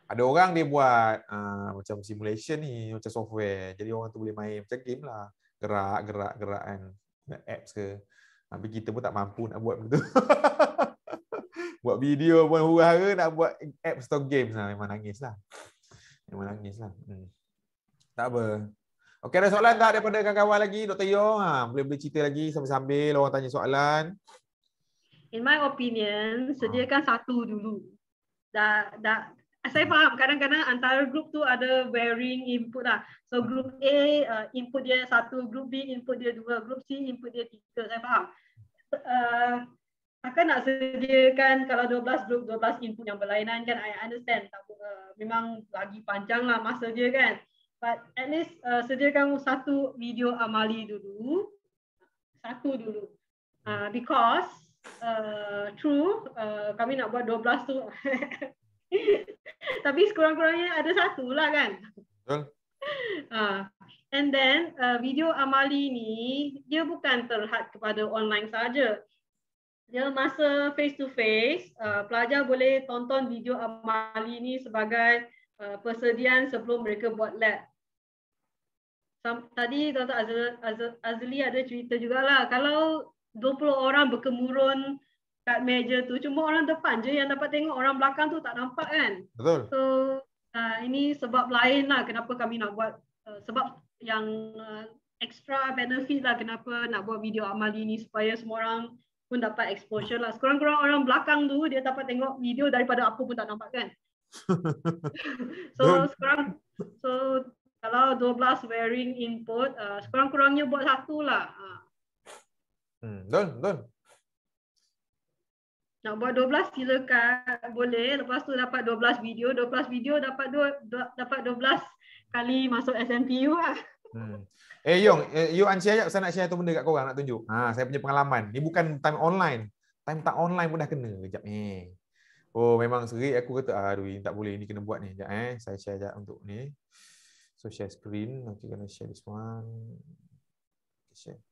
Ada orang dia buat macam simulation ni, macam software. Jadi orang tu boleh main macam game lah. Gerak kan. Apps ke. Tapi kita pun tak mampu nak buat benda tu. Buat video pun hura-hara, nak buat apps atau games lah. Memang nangis lah. Tak apa. Okey, ada soalan tak daripada kawan-kawan lagi? Dr. Yong, boleh cerita lagi sambil-sambil orang tanya soalan. In my opinion, sediakan satu dulu. Saya faham kadang-kadang antara grup tu ada varying input lah. So group A input dia 1, group B input dia 2, group C input dia 3. Saya faham. Akan nak sediakan kalau 12 group 12 input yang berlainan kan, I understand. Memang lagi panjang lah masa dia kan. But at least sediakan satu video amali dulu. Satu dulu. Because kami nak buat 12 tu. Tapi sekurang-kurangnya ada satu lah kan. And then video amali ni dia bukan terhad kepada online saja. Dia masa face to face, pelajar boleh tonton video amali ni sebagai persediaan sebelum mereka buat lab. Tadi Dr. Azli ada cerita jugalah, kalau 20 orang berkemurun kat meja tu, cuma orang depan je yang dapat tengok, orang belakang tu tak nampak kan. Betul. So ini sebab lain lah kenapa kami nak buat, sebab yang extra benefit lah kenapa nak buat video amali ni, supaya semua orang pun dapat exposure lah. Sekurang-kurang orang belakang tu dia dapat tengok video daripada apa pun tak nampak kan. So kalau 12 varying input, sekurang-kurangnya buat satu lah. Betul. Nak buat 12 silakan, boleh. Lepas tu dapat 12 video dapat 12 kali masuk SMPU lah. Yong, you share ajak, saya nak share tu benda kat korang, nak tunjuk. Saya punya pengalaman. Ni bukan time online. Time tak online pun dah kena. Kejap ni. Oh, memang serik aku kata, aduh, ini tak boleh, ini kena buat ni. Sekejap saya share ajak untuk ni. So share screen, nanti kena share this one. Share.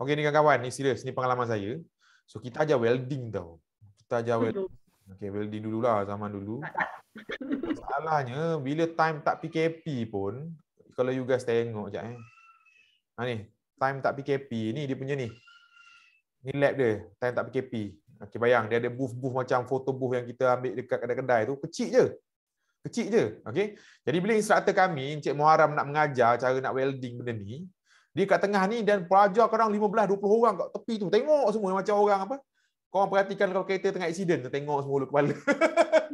Okey ni kawan-kawan, ni serius, ni pengalaman saya. So kita ajar welding tau. Okey, welding dululah, zaman dulu. Salahnya bila time tak PKP pun, kalau you guys tengok jap ni, time tak PKP ni dia punya ni. Ni lab dia, time tak PKP. Okey, bayang dia ada booth-booth macam photo booth yang kita ambil dekat kedai-kedai tu, kecil je. Okey. Jadi bila instruktur kami, Encik Muharram nak mengajar cara nak welding benda ni, dia kat tengah ni dan pelajar kadang 15-20 orang kat tepi tu. Tengok semua macam orang apa? Korang perhatikan kalau kereta tengah accident, tengok semua mulut kepala.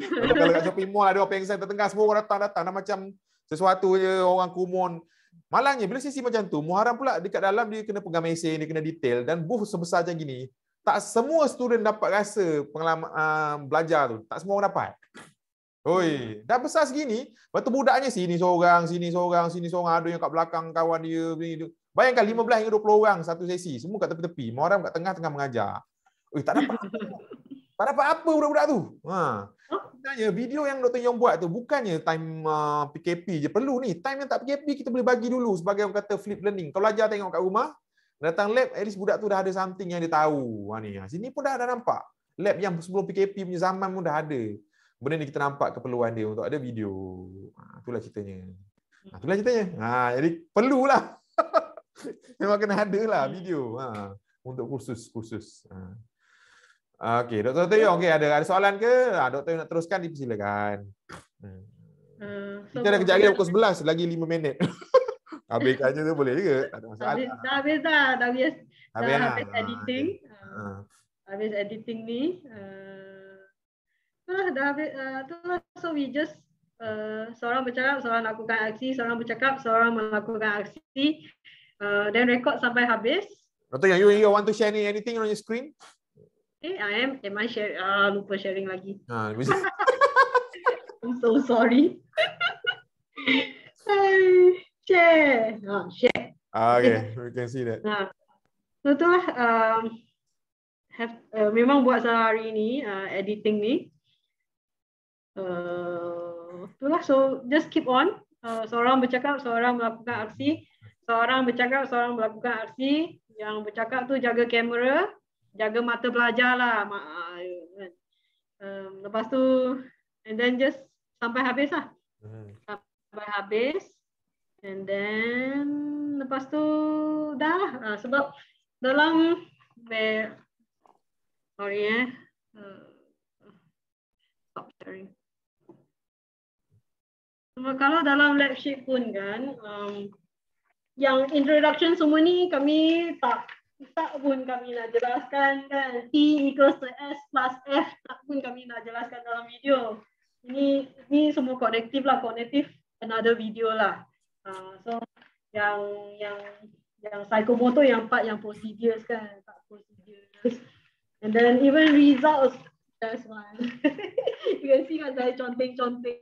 Kalau kat shopping mall ada orang pengsan tertengah, semua orang datang dah macam sesuatu je, orang kumun. Malangnya bila sesi macam tu, Muharram pula dekat dalam dia kena pegang mesin, dia kena detail, dan booth sebesar macam gini, tak semua student dapat rasa pengalaman belajar tu. Tak semua orang dapat. Oi, dah besar segini, lepas tu budaknya sini seorang, ada yang kat belakang kawan dia. Bayangkan 15 hingga 20 orang satu sesi, semua kat tepi-tepi. Muharram kat tengah-tengah mengajar. Oi, tak dapat apa budak-budak tu. Sebenarnya video yang Dr. Yong buat tu bukannya time PKP je perlu ni. Time yang tak PKP kita boleh bagi dulu sebagai orang kata flip learning. Kalau ajar tengok kat rumah, datang lab, at least budak tu dah ada something yang dia tahu. Sini pun dah nampak. Lab yang sebelum PKP punya zaman pun dah ada. Benda ni kita nampak keperluan dia untuk ada video. Itulah ceritanya. Jadi perlulah. Memang kena ada lah video untuk kursus. Okey, Dr. Yong, ada soalan ke? Dr. Yong nak teruskan, dipersilakan. Kita dah kejap lagi pukul 11, lagi 5 minit. Habis aja tu boleh juga, tak ada masalah. Dah habis editing. Habis editing ni. Dah habis. So we just seorang bercakap, seorang lakukan aksi, seorang bercakap, seorang melakukan aksi. Then record sampai habis. Dr. Yong, you want to share anything on your screen? Am I sharing? Lupa sharing lagi. I'm so sorry. Share. Okay, we can see that. So itulah memang buat sehari ni editing ni. Itulah, so just keep on. Seorang bercakap, seorang melakukan aksi. Seorang bercakap, seorang melakukan aksi. Yang bercakap tu jaga kamera, jaga mata pelajar lah. Lepas tu, and then just sampai habis lah. Sampai habis. And then, lepas tu dah lah. Sebab dalam, stop sharing. Sebab kalau dalam lab sheet pun kan, yang introduction semua ni kami tak pun kami nak jelaskan kan. T equals to S plus F tak pun kami nak jelaskan dalam video. Ini semua kognitif lah, kognitif another video lah. So yang psychomotor yang part yang procedures kan, tak procedures. And then even results, that's one. You can see kan saya conteng-conteng.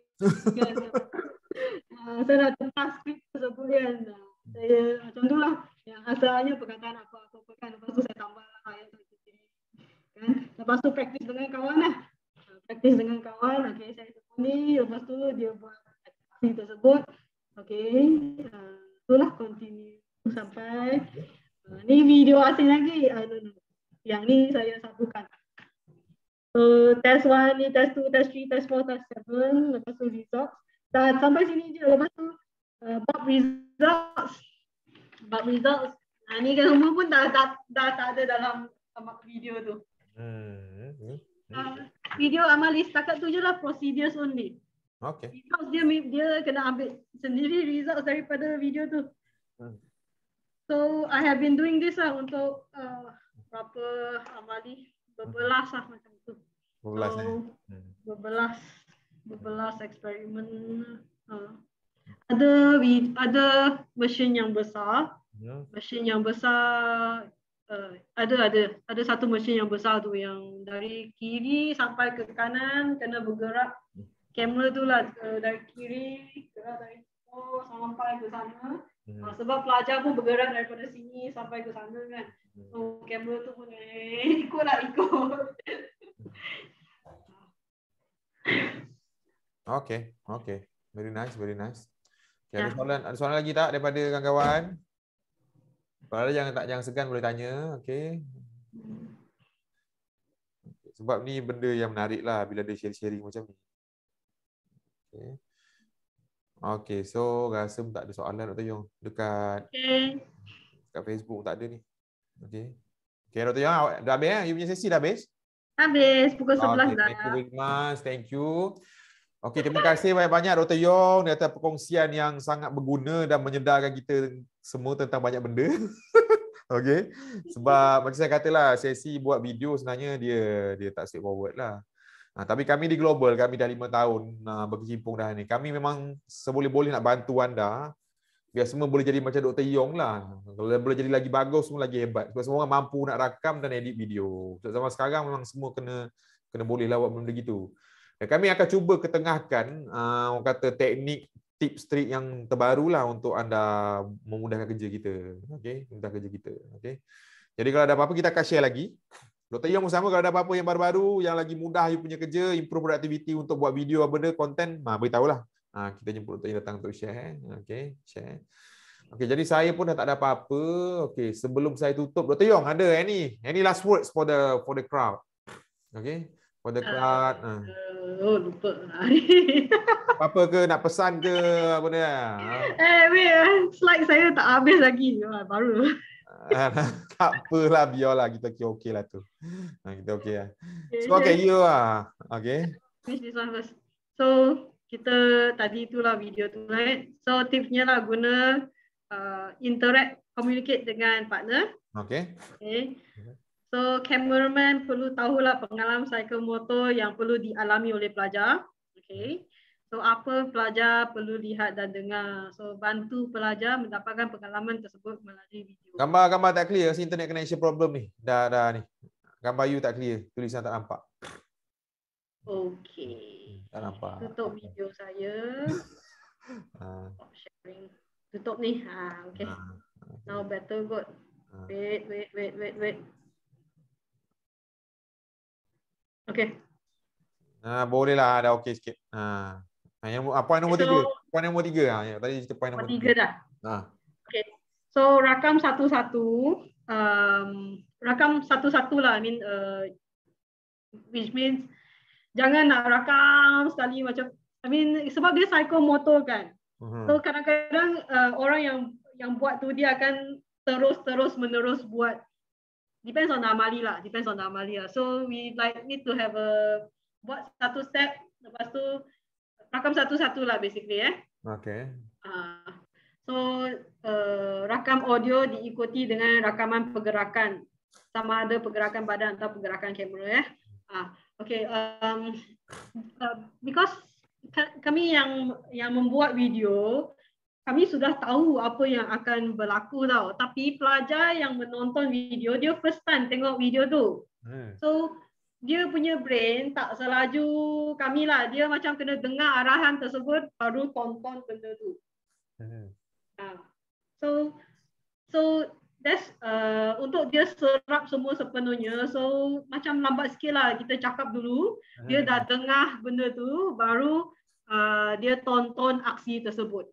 Saya nak tentang skrip tersebut kan. Saya macam tu lah, yang asalnya perkataan apa-apa kan, lepas tu saya tambah ayat sendiri kan. Lepas tu praktis dengan kawan lah, okay, saya sebut ni, lepas tu dia buat aksi tersebut, okay, itulah continue sampai ni video asing lagi, yang ni saya sambungkan. So test 1 ni, test 2, test 3, test 4, test 7, lepas tu result, dan sampai sini je. Lepas tu bab results. Ni kan semua pun dah tak ada dalam video tu. Video amali setakat tu je lah, procedures only. Okay. Results dia kena ambil sendiri results daripada video tu. So I have been doing this lah untuk berapa amali, berbelas lah macam tu. Berbelas eksperimen. Ada mesin yang besar. Ada satu mesin yang besar tu yang dari kiri sampai ke kanan kena bergerak. Kamera tu lah dari kiri gerak dari sampai ke sana. Sebab pelajar pun bergerak daripada sini sampai ke sana kan. So kamera tu pun ikut. Okay. Very nice. Okay, ada soalan lagi tak daripada kawan-kawan? Kalau ada jangan segan boleh tanya, okey. Sebab ni benda yang menarik lah bila ada sharing macam ni. Okay, so rasa tak ada soalan Dr. Yong dekat Facebook tak ada ni. Okay, Dr. Yong dah habis you punya sesi dah habis? Habis pukul 11 dah. Thank you very much. Thank you. Okey, terima kasih banyak-banyak Dr. Yong di atas perkongsian yang sangat berguna dan menyedarkan kita semua tentang banyak benda. Okey. Sebab macam saya katalah, sesi buat video sebenarnya dia tak straightforward lah. Tapi kami di Global, kami dah 5 tahun berkecimpung dah ni. Kami memang seboleh-boleh nak bantu anda biar semua boleh jadi macam Dr. Yong lah. Kalau boleh jadi lagi bagus, semua lagi hebat. Sebab semua orang mampu nak rakam dan edit video. Sebab zaman sekarang memang semua kena boleh lah buat benda gitu. Dan kami akan cuba ketengahkan orang kata teknik, tips, trik yang terbaru lah untuk anda memudahkan kerja kita. Okey, mudah kerja kita. Okey. Jadi kalau ada apa-apa kita akan share lagi. Dr. Yong sama kalau ada apa-apa yang baru-baru, yang lagi mudah you punya kerja, improve productivity untuk buat video apa benda, konten, beritahulah. Kita jemput Dr. Yong datang untuk share. Okay, share. Okay, jadi saya pun dah tak ada apa-apa. Okay, sebelum saya tutup, Dr. Yong ada any last words for the crowd? Okay, for the crowd. Lupa. Apa ke, nak pesan ke apa dia? Wait, slide saya tak habis lagi. Baru. Tak apalah, biarlah kita okey lah tu. Kita okey lah. So okay, you lah. Okay. Finish this one first. So kita tadi itulah video tu, right? So tipsnya lah guna interact, communicate dengan partner. Okay. Okay. So cameraman perlu tahulah pengalaman psikomotor yang perlu dialami oleh pelajar. Okay. So apa pelajar perlu lihat dan dengar. So bantu pelajar mendapatkan pengalaman tersebut melalui video. Gambar tak clear, internet connection problem ni. Dah ni. Gambar you tak clear, tulisan tak nampak. Okay. Tak nampak. Tutup video saya. Stop sharing. Tutup ni. Okay. Now better good. Wait. Okay. Boleh lah, dah okey sikit. Point nombor 3. Point nombor 3. Tadi kita point nombor 3 dah. Okay. So rakam satu-satu. Rakam satu-satu lah. Which means jangan nak rakam sekali macam, sebab dia psikomotor kan. So kadang-kadang orang yang buat tu dia akan terus menerus buat. Depends on the amali lah. So we need to have buat satu step, lepas tu rakam satu-satu lah basically. Okay. So rakam audio diikuti dengan rakaman pergerakan, sama ada pergerakan badan atau pergerakan kamera. Okay. Because kami yang membuat video, kami sudah tahu apa yang akan berlaku tau. Tapi pelajar yang menonton video, dia first time tengok video tu. So dia punya brain tak selaju kami lah. Dia macam kena dengar arahan tersebut baru tonton benda tu. So that's untuk dia serap semua sepenuhnya. So macam lambat sikit lah kita cakap dulu. Dia dah dengar benda tu baru dia tonton aksi tersebut.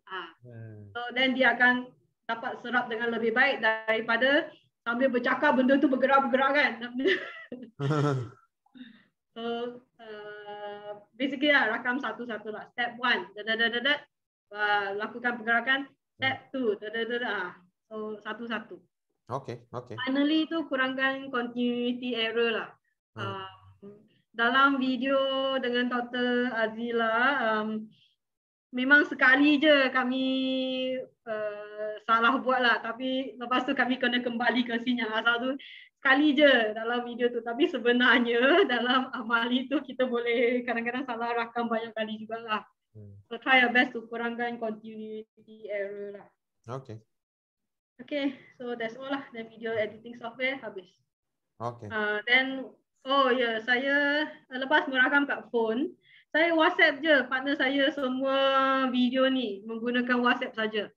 So then dia akan dapat serap dengan lebih baik daripada sambil bercakap benda tu bergerak-gerak kan. So basically lah rakam satu-satu lah. Step 1, lakukan pergerakan. Step 2, so satu-satu. Okay. Finally tu kurangkan continuity error lah. Dalam video dengan Dr. Azila, memang sekali je kami salah buat lah. Tapi lepas tu kami kena kembali ke scene yang asal tu. Sekali je dalam video tu. Tapi sebenarnya dalam amali tu kita boleh kadang-kadang salah rakam banyak kali jugalah. So try your best to kurangkan continuity error lah. Okay, so that's all lah. Then video editing software habis. Then saya lepas merakam kat phone, saya WhatsApp je partner saya semua video ni menggunakan WhatsApp saja.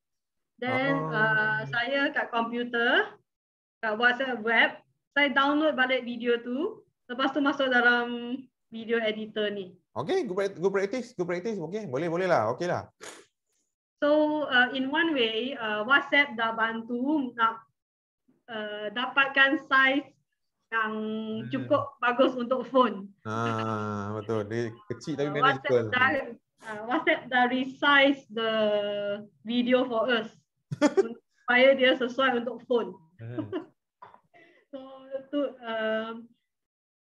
Then saya kat komputer, kat WhatsApp web, saya download balik video tu, lepas tu masuk dalam video editor ni. Okay, go practice. Okay, boleh lah. Okay lah. So in one way, WhatsApp dah bantu nak dapatkan size yang cukup bagus untuk phone. Betul. Dia kecil tapi manageable. WhatsApp dah resize the video for us supaya dia sesuai untuk phone.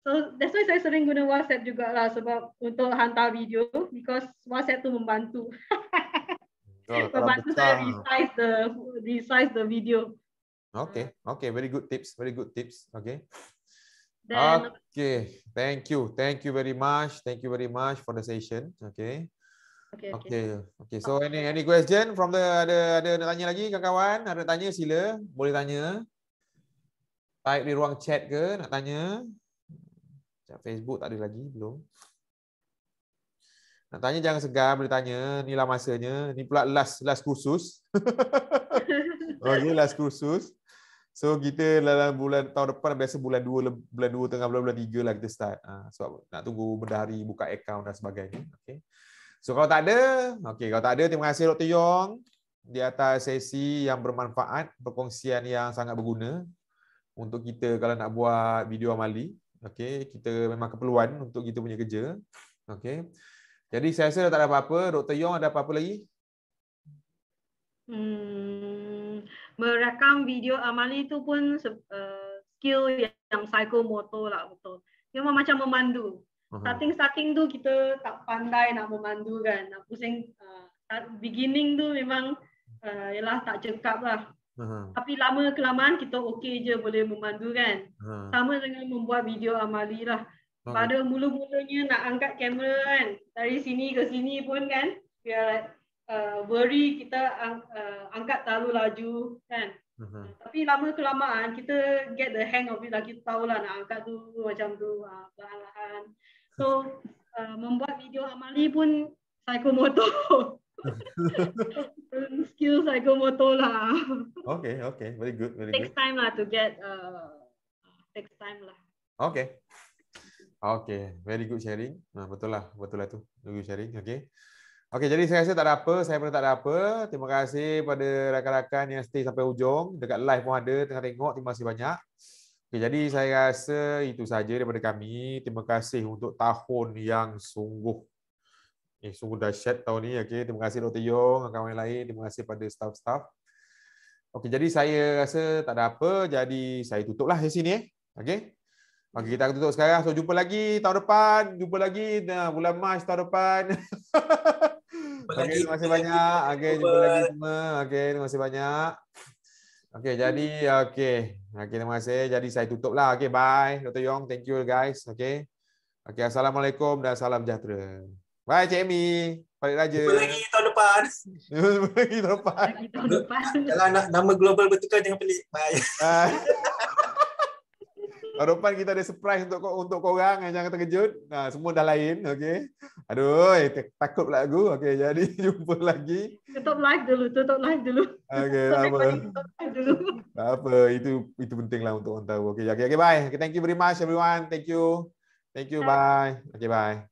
So that's why saya sering guna WhatsApp jugalah, sebab untuk hantar video, because WhatsApp tu membantu. Membantu saya resize the video. Okay, very good tips. Okay. Then, thank you very much for the session. Okay. So any question from ada nak tanya lagi kawan-kawan? Ada tanya sila, boleh tanya. Type di ruang chat ke nak tanya. Chat Facebook tak ada lagi belum. Nak tanya jangan segan, boleh tanya. Inilah masanya. Ni pula last kursus. Okay, last kursus. So kita dalam bulan tahun depan biasa bulan 2 tengah bulan 3 lah kita start. Sebab nak tunggu bendahari buka akaun dan sebagainya. Okay. So kalau tak ada, terima kasih Dr. Yong di atas sesi yang bermanfaat, perkongsian yang sangat berguna untuk kita kalau nak buat video amali. Okay, kita memang keperluan untuk kita punya kerja. Okay. Jadi saya rasa dah tak ada apa-apa. Dr. Yong ada apa-apa lagi? Merakam video amali itu pun skill yang psikomotor lah, betul. Memang macam memandu. Starting tu kita tak pandai nak memandu kan. Nak pusing beginning tu memang ialah tak cekap lah. Tapi lama kelamaan kita okey je boleh memandu kan. Sama dengan membuat video amali lah. Pada mula-mulanya nak angkat kamera kan, dari sini ke sini pun kan, biar worry kita angkat terlalu laju kan. Tapi lama kelamaan kita get the hang of it lah, kita tahulah nak angkat tu macam tu perlahan-lahan. So membuat video amali pun psikomotor. Skill psikomotor lah. Okay, very good. Takes time lah to get takes time lah. Okay, very good sharing. Betul lah tu. Very good sharing. Okay, jadi saya rasa tak ada apa. Saya pun tak ada apa. Terima kasih pada rakan-rakan yang stay sampai ujung. Dekat live pun ada, tengah tengok. Terima kasih banyak. Okay, jadi saya rasa itu saja daripada kami. Terima kasih untuk tahun yang sungguh dahsyat tahun ni. Okay, terima kasih Dr. Yong, kawan yang lain. Terima kasih pada staff-staff. Okay, jadi saya rasa tak ada apa. Jadi saya tutuplah sesi ni. Okay, kita akan tutup sekarang. So jumpa lagi tahun depan. Jumpa lagi bulan Mac tahun depan. Okay, terima kasih banyak. Okay, jumpa lagi semua. Okay, terima kasih banyak. Okay, jadi terima kasih. Jadi saya tutup lah. Okay, bye Dr. Yong. Thank you guys. Okay, assalamualaikum dan salam sejahtera. Bye Cik Amy. Balik Raja. Jumpa lagi tahun depan. Jumpa lagi tahun depan. Kalau nama global bertukar jangan pelik. Bye. Tahun depan kita ada surprise untuk korang, jangan terkejut. Semua dah lain, okey. Aduh, takut pula aku. Okey, jadi jumpa lagi. Tutup live dulu. Okey, apa. Itu pentinglah untuk orang tahu. Okey, bye. Okay, thank you very much everyone. Thank you. Bye. Okay, bye.